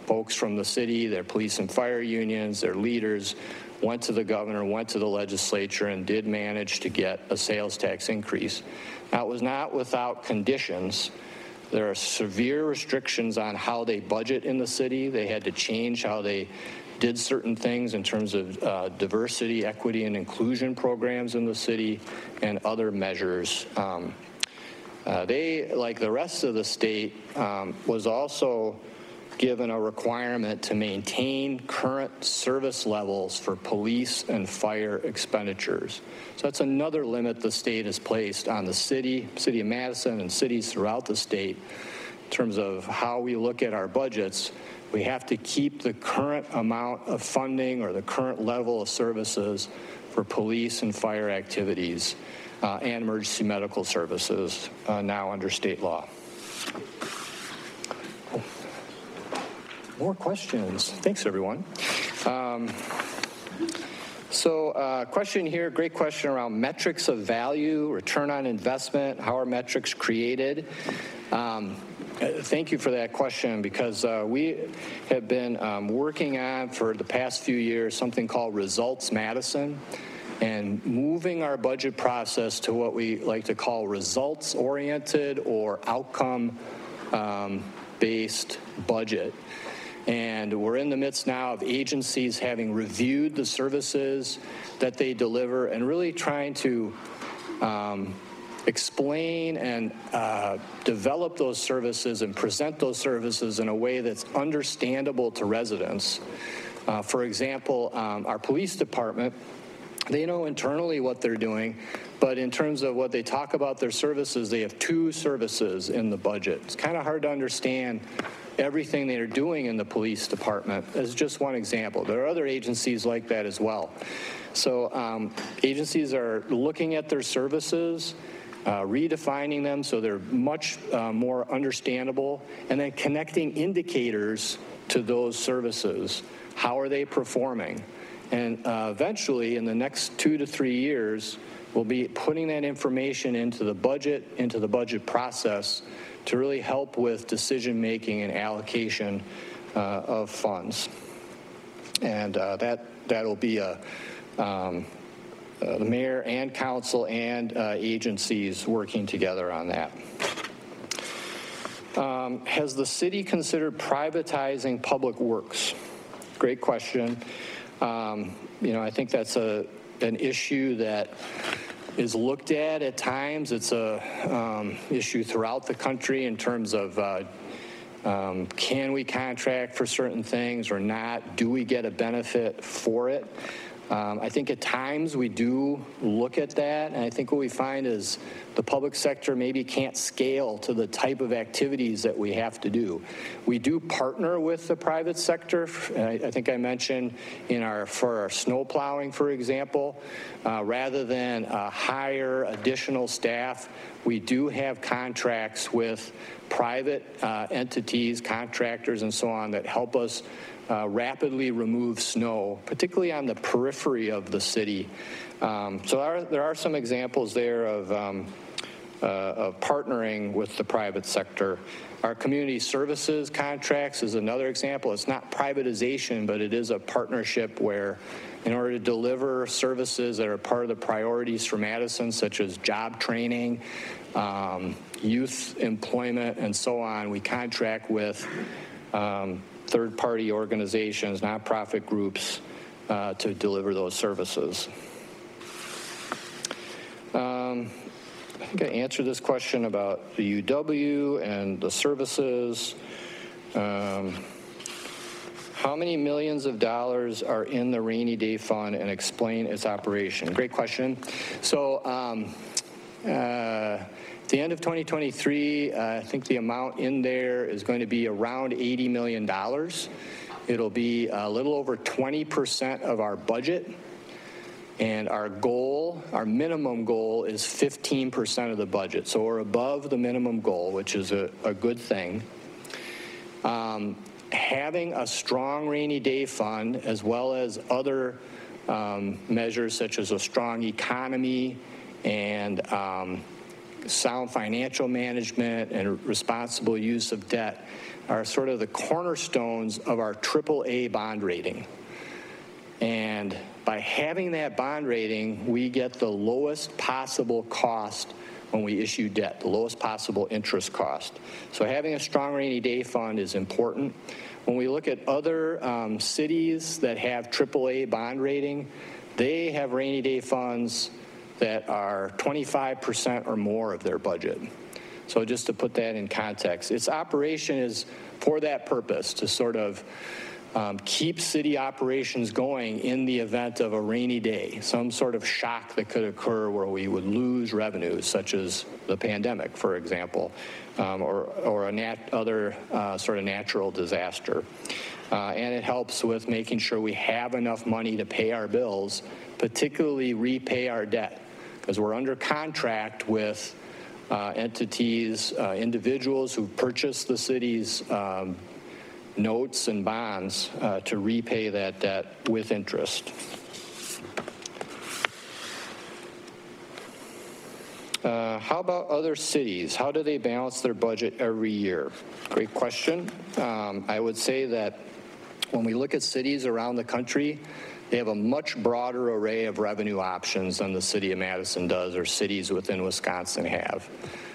folks from the city, their police and fire unions, their leaders, went to the governor, went to the legislature, and did manage to get a sales tax increase. Now, it was not without conditions. There are severe restrictions on how they budget in the city. They had to change how they did certain things in terms of diversity, equity, and inclusion programs in the city and other measures. They, like the rest of the state, was also given a requirement to maintain current service levels for police and fire expenditures. So that's another limit the state has placed on the city of Madison, and cities throughout the state in terms of how we look at our budgets. We have to keep the current amount of funding or the current level of services for police and fire activities and emergency medical services now under state law. More questions. Thanks, everyone. Question here, great question around metrics of value, return on investment. How are metrics created? Thank you for that question, because we have been working on for the past few years something called Results Madison, and moving our budget process to what we like to call results-oriented or outcome-based budget. And we're in the midst now of agencies having reviewed the services that they deliver and really trying to explain and develop those services and present those services in a way that's understandable to residents. For example, our police department, they know internally what they're doing, but in terms of what they talk about their services, they have 2 services in the budget. It's kind of hard to understand everything they're doing in the police department as just one example. There are other agencies like that as well. So agencies are looking at their services, redefining them so they're much more understandable, and then connecting indicators to those services. How are they performing? And eventually, in the next 2 to 3 years, we'll be putting that information into the budget process to really help with decision-making and allocation of funds. And that'll be the mayor and council and agencies working together on that. Has the city considered privatizing public works? Great question. I think that's an issue that is looked at times. It's a issue throughout the country in terms of can we contract for certain things or not? Do we get a benefit for it? I think at times we do look at that, and I think what we find is the public sector maybe can't scale to the type of activities that we have to do. We do partner with the private sector. I think I mentioned for our snow plowing, for example, rather than hire additional staff, we do have contracts with private entities, contractors, and so on that help us rapidly remove snow, particularly on the periphery of the city. So there are some examples there of partnering with the private sector. Our community services contracts is another example. It's not privatization, but it is a partnership where in order to deliver services that are part of the priorities for Madison, such as job training, youth employment, and so on, we contract with third-party organizations, nonprofit groups to deliver those services. I think I answered this question about the UW and the services. How many millions of dollars are in the rainy day fund, and explain its operation? Great question. So at the end of 2023, I think the amount in there is going to be around $80 million. It'll be a little over 20% of our budget. And our goal, our minimum goal, is 15% of the budget. So we're above the minimum goal, which is a good thing. Having a strong rainy day fund, as well as other measures such as a strong economy and sound financial management and responsible use of debt, are sort of the cornerstones of our AAA bond rating. And by having that bond rating, we get the lowest possible cost when we issue debt, the lowest possible interest cost. So having a strong rainy day fund is important. When we look at other cities that have AAA bond rating, they have rainy day funds that are 25% or more of their budget. So just to put that in context, its operation is for that purpose, to sort of keep city operations going in the event of a rainy day, some sort of shock that could occur where we would lose revenues, such as the pandemic, for example, or other sort of natural disaster. And it helps with making sure we have enough money to pay our bills, particularly repay our debt, because we're under contract with entities, individuals who purchase the city's notes and bonds to repay that debt with interest. How about other cities? How do they balance their budget every year? Great question. I would say that when we look at cities around the country, they have a much broader array of revenue options than the city of Madison does, or cities within Wisconsin have.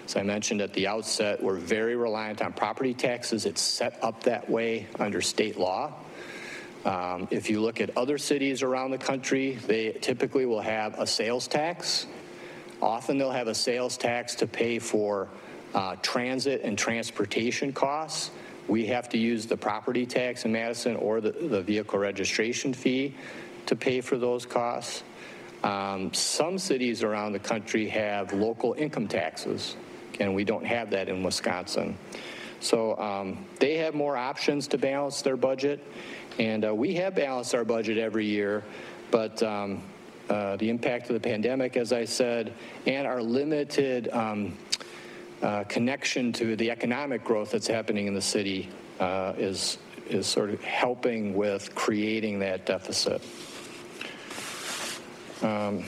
As I mentioned at the outset, we're very reliant on property taxes. It's set up that way under state law. If you look at other cities around the country, they typically will have a sales tax. Often they'll have a sales tax to pay for transit and transportation costs. We have to use the property tax in Madison or the vehicle registration fee to pay for those costs. Some cities around the country have local income taxes, and we don't have that in Wisconsin. So they have more options to balance their budget, and we have balanced our budget every year, but the impact of the pandemic, as I said, and our limited connection to the economic growth that's happening in the city is sort of helping with creating that deficit. I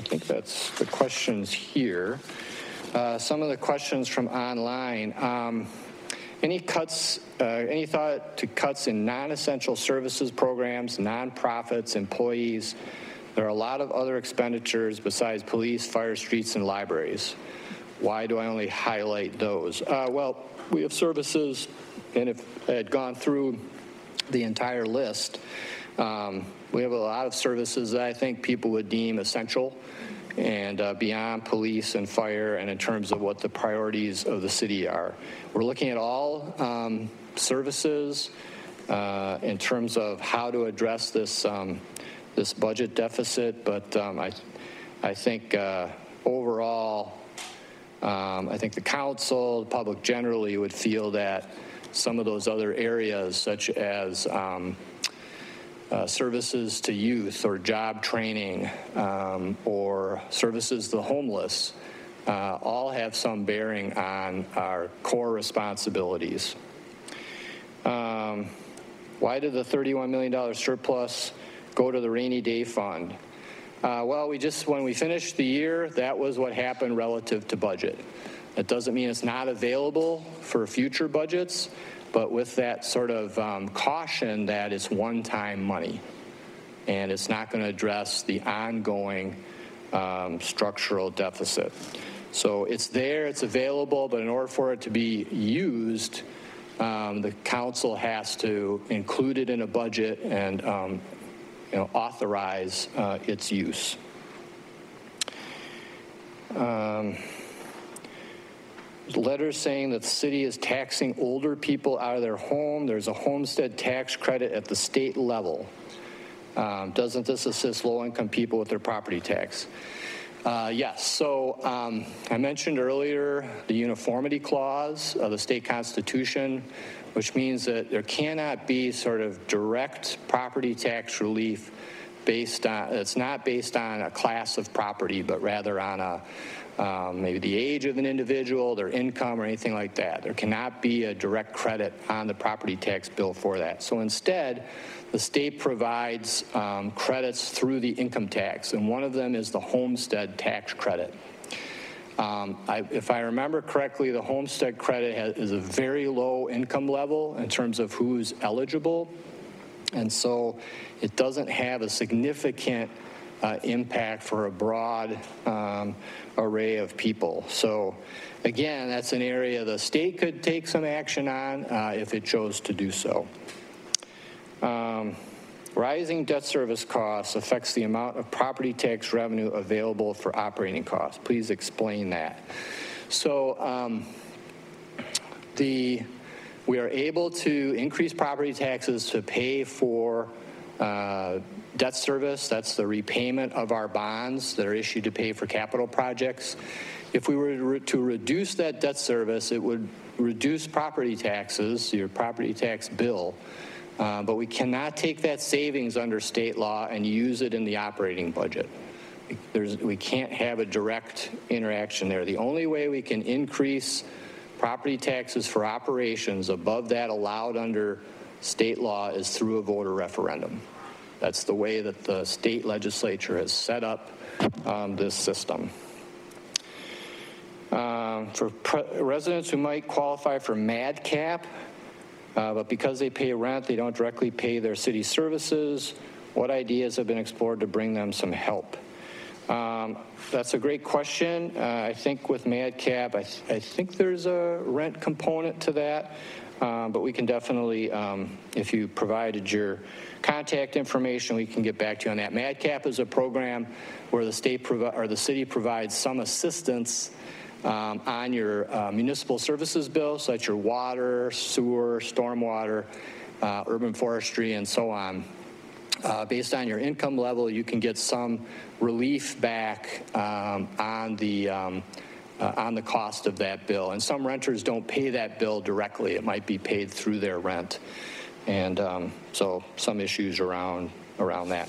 think that's the questions here. Some of the questions from online. Any thought to cuts in non-essential services programs, nonprofits, employees? There are a lot of other expenditures besides police, fire, streets, and libraries. Why do I only highlight those? Well, we have services, and if I had gone through the entire list, we have a lot of services that I think people would deem essential and beyond police and fire, and in terms of what the priorities of the city are. We're looking at all services in terms of how to address this this budget deficit, but I think overall, I think the council, the public generally would feel that some of those other areas, such as services to youth or job training or services to the homeless, all have some bearing on our core responsibilities. Why did the $31 million surplus go to the rainy day fund? Well, when we finished the year, that was what happened relative to budget. That doesn't mean it's not available for future budgets, but with that sort of caution that it's one-time money, and it's not going to address the ongoing structural deficit. So it's there, it's available, but in order for it to be used, the council has to include it in a budget and authorize its use. Letters saying that the city is taxing older people out of their home. There's a homestead tax credit at the state level. Doesn't this assist low-income people with their property tax? Yes. So I mentioned earlier the uniformity clause of the state constitution, which means that there cannot be sort of direct property tax relief it's not based on a class of property, but rather on maybe the age of an individual, their income, or anything like that. There cannot be a direct credit on the property tax bill for that. So instead, the state provides credits through the income tax, and one of them is the homestead tax credit. If I remember correctly, the homestead credit is a very low income level in terms of who's eligible, and so it doesn't have a significant impact for a broad array of people. So again, that's an area the state could take some action on if it chose to do so. Rising debt service costs affects the amount of property tax revenue available for operating costs. Please explain that. So we are able to increase property taxes to pay for debt service. That's the repayment of our bonds that are issued to pay for capital projects. If we were to reduce that debt service, it would reduce property taxes, your property tax bill, but we cannot take that savings under state law and use it in the operating budget. We can't have a direct interaction there. The only way we can increase property taxes for operations above that allowed under state law is through a voter referendum. That's the way that the state legislature has set up this system. For residents who might qualify for MADCAP, but because they pay rent, they don't directly pay their city services, what ideas have been explored to bring them some help? That's a great question. I think with MADCAP, I think there's a rent component to that, but we can definitely, if you provided your contact information, we can get back to you on that. MADCAP is a program where the state or the city provides some assistance on your municipal services bill, such as your water, sewer, stormwater, urban forestry, and so on. Based on your income level, you can get some relief back on the cost of that bill. And some renters don't pay that bill directly. It might be paid through their rent. And so some issues around that.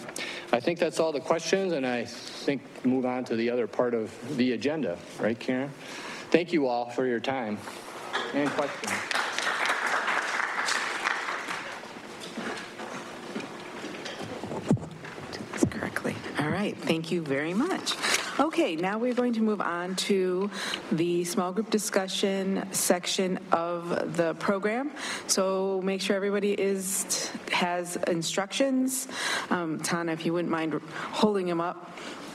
I think that's all the questions, and I think move on to the other part of the agenda. Right, Karen? Thank you all for your time and questions. Correctly. All right, thank you very much. Okay, now we're going to move on to the small group discussion section of the program. So make sure everybody has instructions. Tana, if you wouldn't mind holding them up,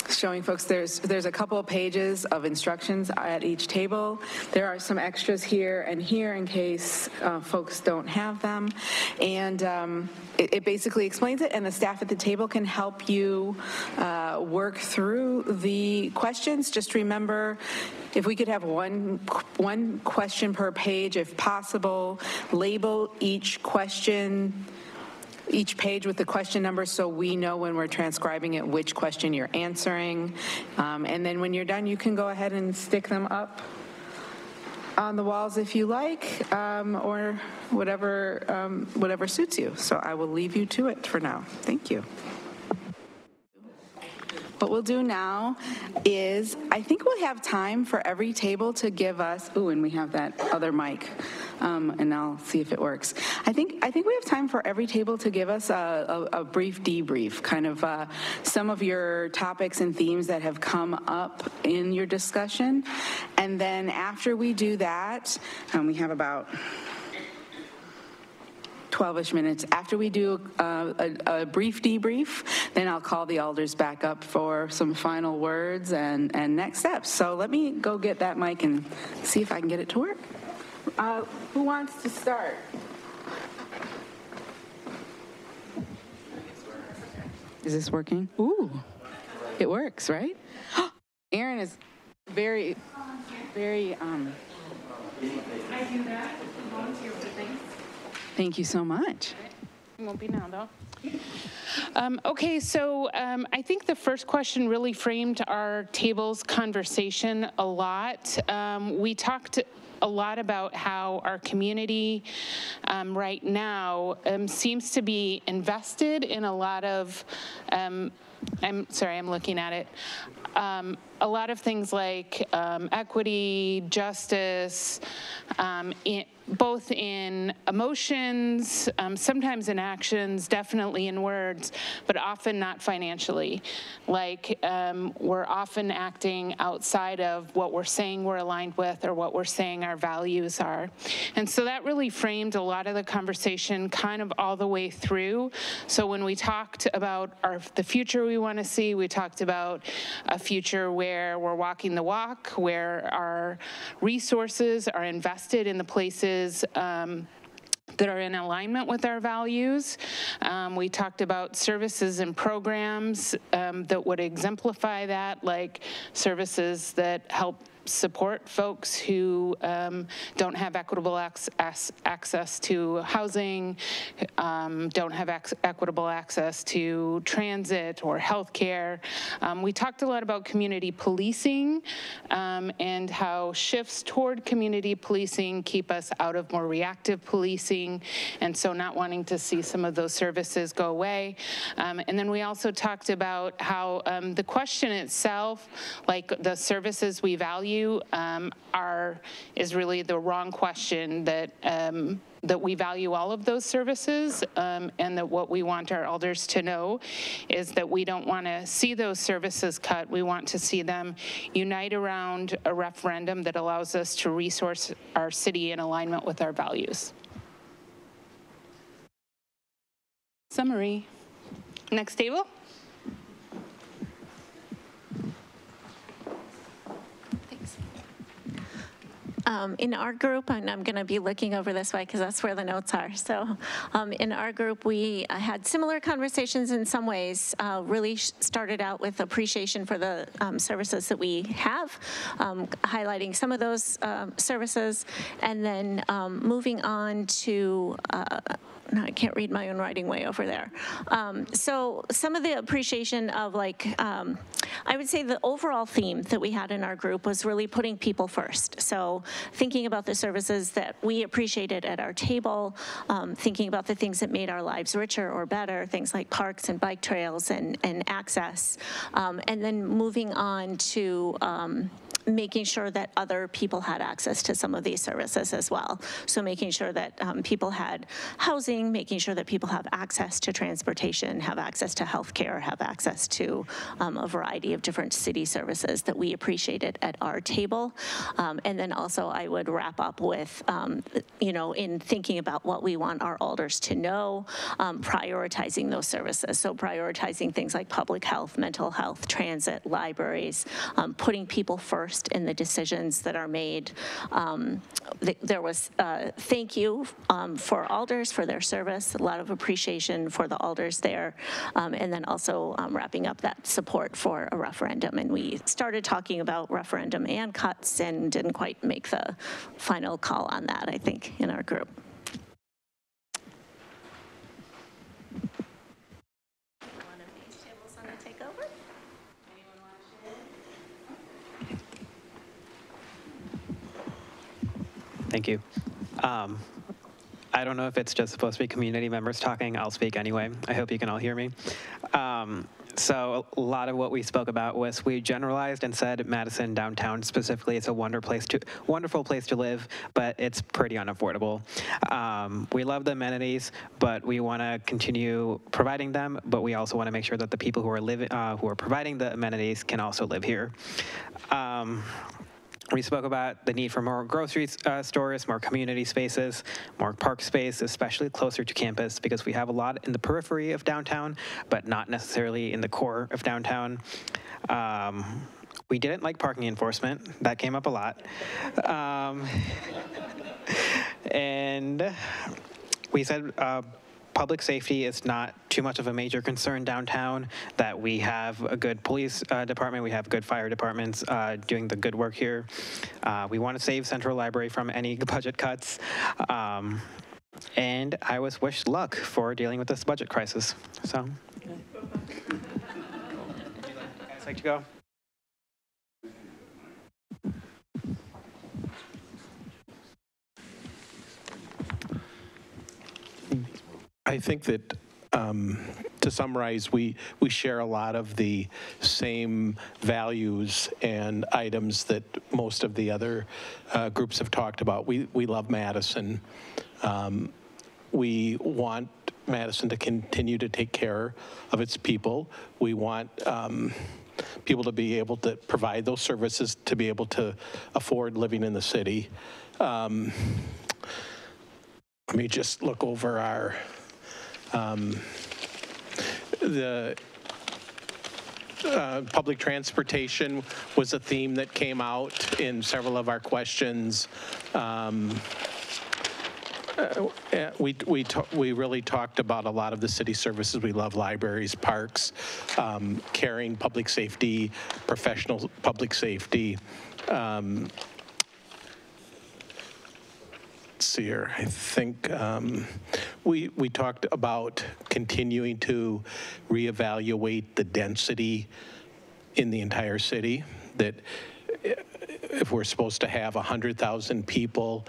showing folks there's a couple of pages of instructions at each table. There are some extras here and here in case folks don't have them. And it basically explains it, and the staff at the table can help you work through the questions. Just remember, if we could have one question per page, if possible, label each page with the question number so we know when we're transcribing it which question you're answering. And then when you're done, you can go ahead and stick them up on the walls if you like, or whatever suits you. So I will leave you to it for now. Thank you. What we'll do now is, I think we'll have time for every table to give us, and we have that other mic, and I'll see if it works. I think we have time for every table to give us a brief debrief, kind of some of your topics and themes that have come up in your discussion. And then after we do that, we have about 12-ish minutes. After we do a brief debrief, then I'll call the alders back up for some final words and next steps. So let me go get that mic and see if I can get it to work. Who wants to start? Is this working? Ooh, it works, right? Aaron is very, very, I do that. Volunteer for things. Thank you so much. It won't be now, though. Okay, so I think the first question really framed our table's conversation a lot. We talked a lot about how our community right now seems to be invested in a lot of, I'm looking at it. A lot of things like equity, justice, both in emotions, sometimes in actions, definitely in words, but often not financially. Like we're often acting outside of what we're saying we're aligned with or what we're saying our values are. And so that really framed a lot of the conversation kind of all the way through. So when we talked about the future we want to see, we talked about a future where we're walking the walk, where our resources are invested in the places that are in alignment with our values. We talked about services and programs that would exemplify that, like services that help support folks who don't have equitable access to housing, don't have equitable access to transit or healthcare. We talked a lot about community policing and how shifts toward community policing keep us out of more reactive policing, and so not wanting to see some of those services go away. And then we also talked about how the question itself, like the services we value, is really the wrong question, that that we value all of those services, and that what we want our elders to know is that we don't want to see those services cut. We want to see them unite around a referendum that allows us to resource our city in alignment with our values. Summary. Next table. In our group, and I'm going to be looking over this way because that's where the notes are. So in our group, we had similar conversations in some ways. Really started out with appreciation for the services that we have, highlighting some of those services, and then moving on to no, I can't read my own writing way over there. So some of the appreciation of, like, I would say the overall theme that we had in our group was really putting people first. So thinking about the services that we appreciated at our table, thinking about the things that made our lives richer or better, things like parks and bike trails and access, and then moving on to making sure that other people had access to some of these services as well. So making sure that people had housing, making sure that people have access to transportation, have access to healthcare, have access to a variety of different city services that we appreciated at our table. And then also I would wrap up with, in thinking about what we want our alders to know, prioritizing those services. So prioritizing things like public health, mental health, transit, libraries, putting people first in the decisions that are made. There was thank you for alders for their service, a lot of appreciation for the alders there, and then also wrapping up that support for a referendum. And we started talking about referendum and cuts and didn't quite make the final call on that, I think, in our group. One of these tables want to take over? Anyone want to share? Thank you. I don't know if it's just supposed to be community members talking. I'll speak anyway. I hope you can all hear me. So a lot of what we spoke about was we generalized and said Madison downtown specifically, it's a wonderful place to live, but it's pretty unaffordable. We love the amenities, but we want to continue providing them, but we also want to make sure that the people who are providing the amenities can also live here. We spoke about the need for more grocery stores, more community spaces, more park space, especially closer to campus, because we have a lot in the periphery of downtown, but not necessarily in the core of downtown. We didn't like parking enforcement. That came up a lot. And we said public safety is not too much of a major concern downtown, that we have a good police department, we have good fire departments doing the good work here. We want to save Central Library from any budget cuts. And I was wished luck for dealing with this budget crisis. So, would you guys like to go? I think that, to summarize, we share a lot of the same values and items that most of the other groups have talked about. We love Madison. We want Madison to continue to take care of its people. We want people to be able to provide those services, to be able to afford living in the city. Let me just look over our the public transportation was a theme that came out in several of our questions. We really talked about a lot of the city services. We love libraries, parks, caring, public safety, professional public safety. Let's see here. I think we talked about continuing to reevaluate the density in the entire city, that if we're supposed to have 100,000 people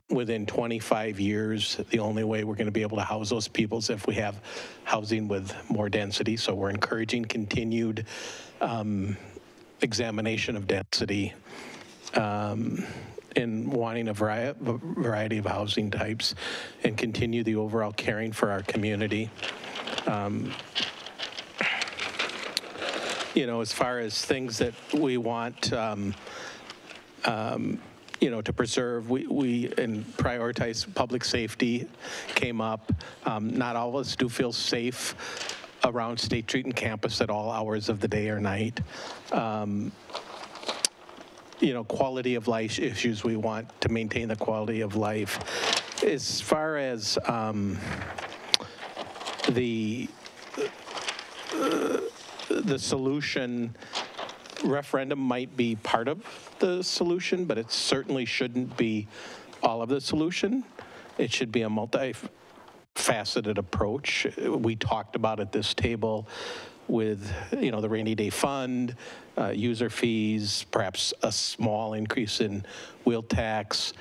within 25 years, the only way we're going to be able to house those people is if we have housing with more density. So we're encouraging continued examination of density and wanting a variety of housing types, and continue the overall caring for our community. As far as things that we want to preserve, we and prioritize public safety came up. Not all of us do feel safe around State Street and campus at all hours of the day or night. Quality of life issues, we want to maintain the quality of life. As far as the solution, referendum might be part of the solution, but it certainly shouldn't be all of the solution. It should be a multifaceted approach. We talked about at this table with, the rainy day fund, user fees, perhaps a small increase in wheel tax,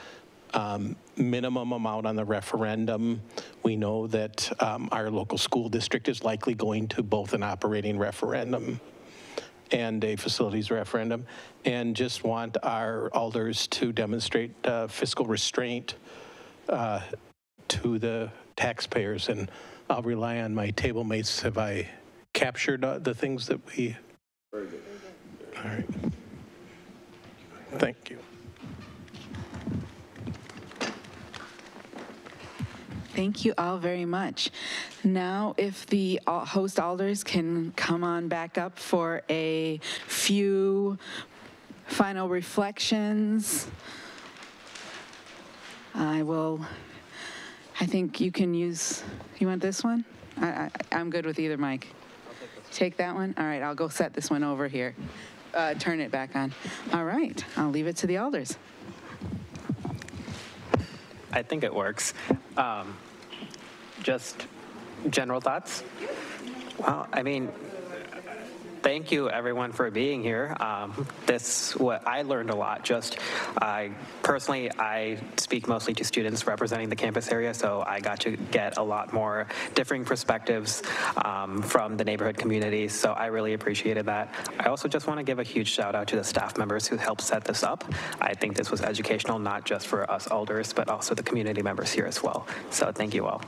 minimum amount on the referendum. We know that our local school district is likely going to both an operating referendum and a facilities referendum, and just want our alders to demonstrate fiscal restraint to the taxpayers. And I'll rely on my table mates. Have I captured the things that we? Very good. All right. Thank you. Thank you all very much. Now, if the host alders can come on back up for a few final reflections. I think you can use, you want this one? I'm good with either mic. Take that one? All right, I'll go set this one over here. Turn it back on. All right, I'll leave it to the alders. I think it works. Just general thoughts? Well, I mean, thank you everyone for being here. I learned a lot. Personally, I speak mostly to students representing the campus area, so I got to get a lot more differing perspectives from the neighborhood communities, so I really appreciated that. I also just want to give a huge shout out to the staff members who helped set this up. I think this was educational, not just for us alders, but also the community members here as well. So thank you all.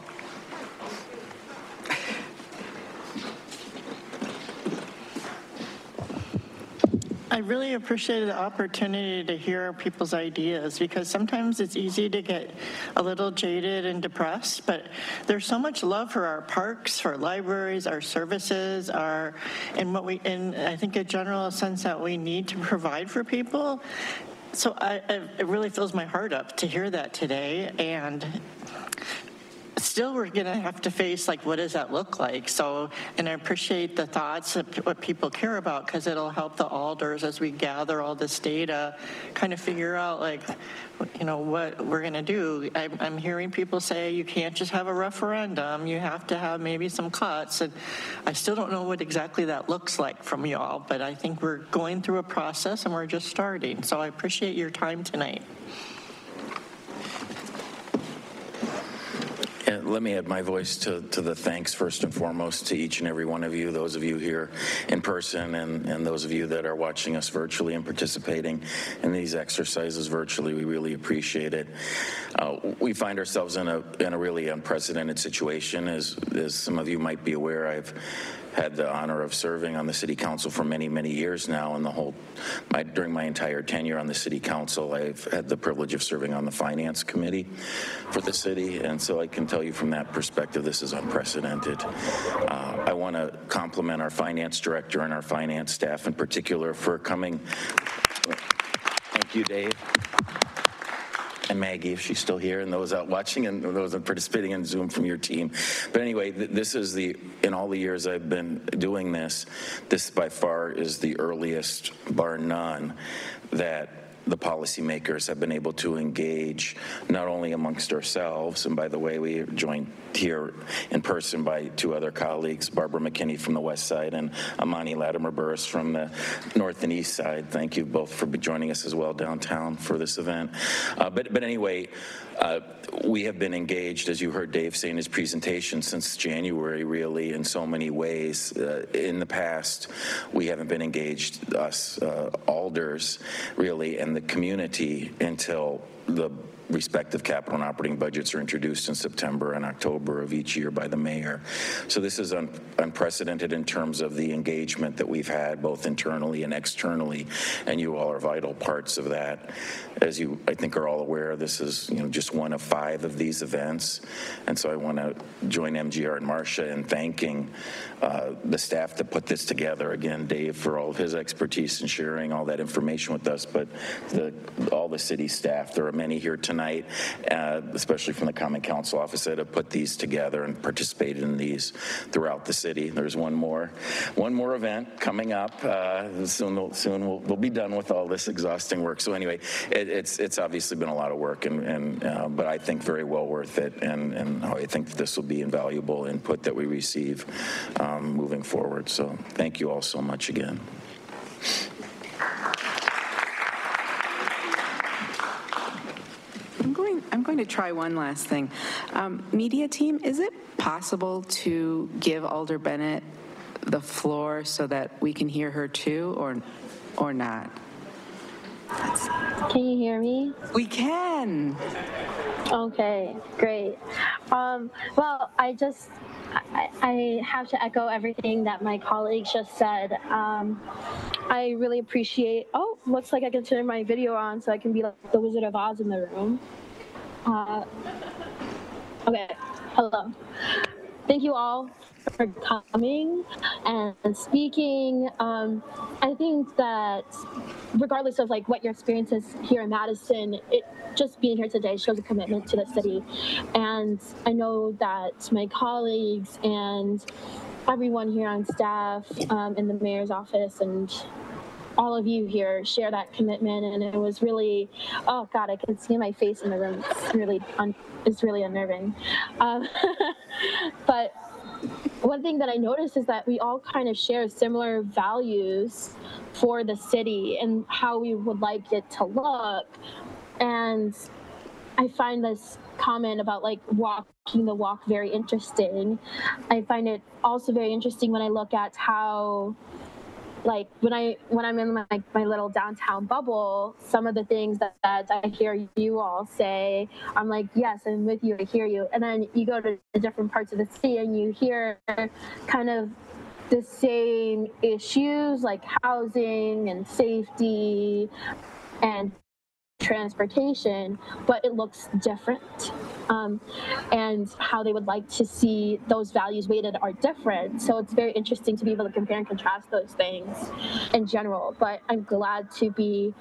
I really appreciated the opportunity to hear people's ideas, because sometimes it's easy to get a little jaded and depressed, but there's so much love for our parks, for our libraries, our services, and I think a general sense that we need to provide for people. So it really fills my heart up to hear that today, and still we're going to have to face, like, what does that look like? So, and I appreciate the thoughts of what people care about, because it'll help the alders as we gather all this data, kind of figure out, like, you know, what we're going to do. I'm hearing people say you can't just have a referendum, you have to have maybe some cuts, and I still don't know what exactly that looks like from y'all, but I think we're going through a process and we're just starting. So I appreciate your time tonight. And let me add my voice to the thanks, first and foremost, to each and every one of you, those of you here in person and those of you that are watching us virtually and participating in these exercises virtually. We really appreciate it. We find ourselves in a really unprecedented situation. As some of you might be aware, I've had the honor of serving on the city council for many, many years now, and during my entire tenure on the city council, I've had the privilege of serving on the finance committee for the city, and so I can tell you from that perspective, this is unprecedented. I want to compliment our finance director and our finance staff in particular for coming. Thank you, Dave. And Maggie, if she's still here, and those out watching and those participating in Zoom from your team. But anyway, this is in all the years I've been doing this by far is the earliest, bar none, that the policymakers have been able to engage not only amongst ourselves, and by the way, we are joined here in person by two other colleagues, Barbara McKinney from the west side and Amani Latimer-Burris from the north and east side. Thank you both for joining us as well downtown for this event. But anyway, we have been engaged, as you heard Dave say in his presentation, since January, really, in so many ways. In the past, we haven't been engaged, us alders, really, and the community until the respective capital and operating budgets are introduced in September and October of each year by the mayor. So this is unprecedented in terms of the engagement that we've had both internally and externally, and you all are vital parts of that. As you, I think, are all aware, this is just one of 5 of these events, and so I want to join MGR and Marcia in thanking the staff that put this together. Again, Dave for all of his expertise in sharing all that information with us, but all the city staff. There are many here tonight, especially from the Common Council office, that have put these together and participated in these throughout the city. There's one more event coming up. Soon we'll be done with all this exhausting work. So anyway, it's obviously been a lot of work, but I think very well worth it, and I think this will be invaluable input that we receive moving forward. So thank you all so much again. I'm going to try one last thing. Media team, is it possible to give Alder Bennett the floor so that we can hear her too, or not? Can you hear me? We can. Okay, great. Well, I have to echo everything that my colleagues just said. I really appreciate, looks like I can turn my video on so I can be like the Wizard of Oz in the room. Okay, hello. Thank you all for coming and speaking. I think that regardless of like what your experience is here in Madison, just being here today shows a commitment to the city. And I know that my colleagues and everyone here on staff in the mayor's office and all of you here share that commitment, and it was really, oh God, I can see my face in the room. It's really unnerving. But one thing that I noticed is that we all kind of share similar values for the city and how we would like it to look. And I find this comment about like walking the walk very interesting. I find it also very interesting when I look at how, like when I'm in my little downtown bubble, some of the things that I hear you all say, I'm like, yes, I'm with you, I hear you. And then you go to the different parts of the city and you hear kind of the same issues like housing and safety and transportation, but it looks different. And how they would like to see those values weighted are different. So it's very interesting to be able to compare and contrast those things in general. But I'm glad to be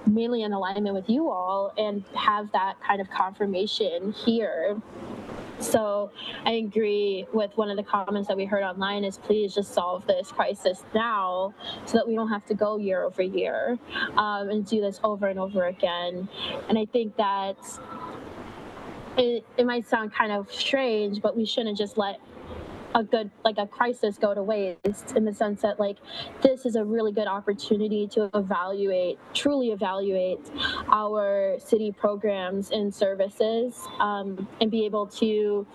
mainly in alignment with you all and have that kind of confirmation here. So I agree with one of the comments that we heard online is please just solve this crisis now so that we don't have to go year over year and do this over and over again. And I think that it might sound kind of strange, but we shouldn't just let a crisis go to waste, in the sense that like this is a really good opportunity to truly evaluate our city programs and services and be able to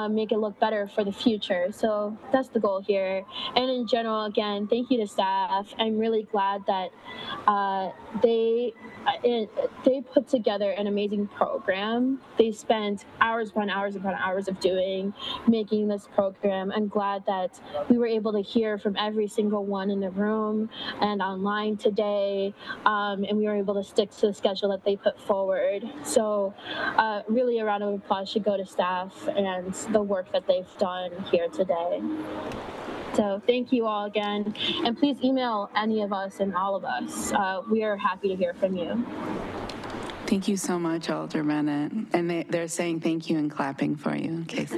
make it look better for the future. So that's the goal here. And in general, again, thank you to staff. I'm really glad that they put together an amazing program. They spent hours upon hours upon hours of making this program. I'm glad that we were able to hear from every single one in the room and online today, and we were able to stick to the schedule that they put forward. So really a round of applause should go to staff and the work that they've done here today. So thank you all again, and please email any of us and all of us. We are happy to hear from you. Thank you so much, Alderman. And they're saying thank you and clapping for you in case.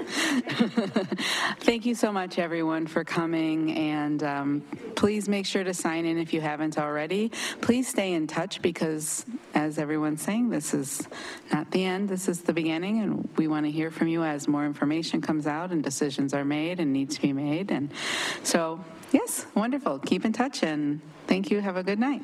Thank you so much, everyone, for coming. And please make sure to sign in if you haven't already. Please stay in touch because, as everyone's saying, this is not the end. This is the beginning. And we want to hear from you as more information comes out and decisions are made and need to be made. And so, yes, wonderful. Keep in touch. And thank you. Have a good night.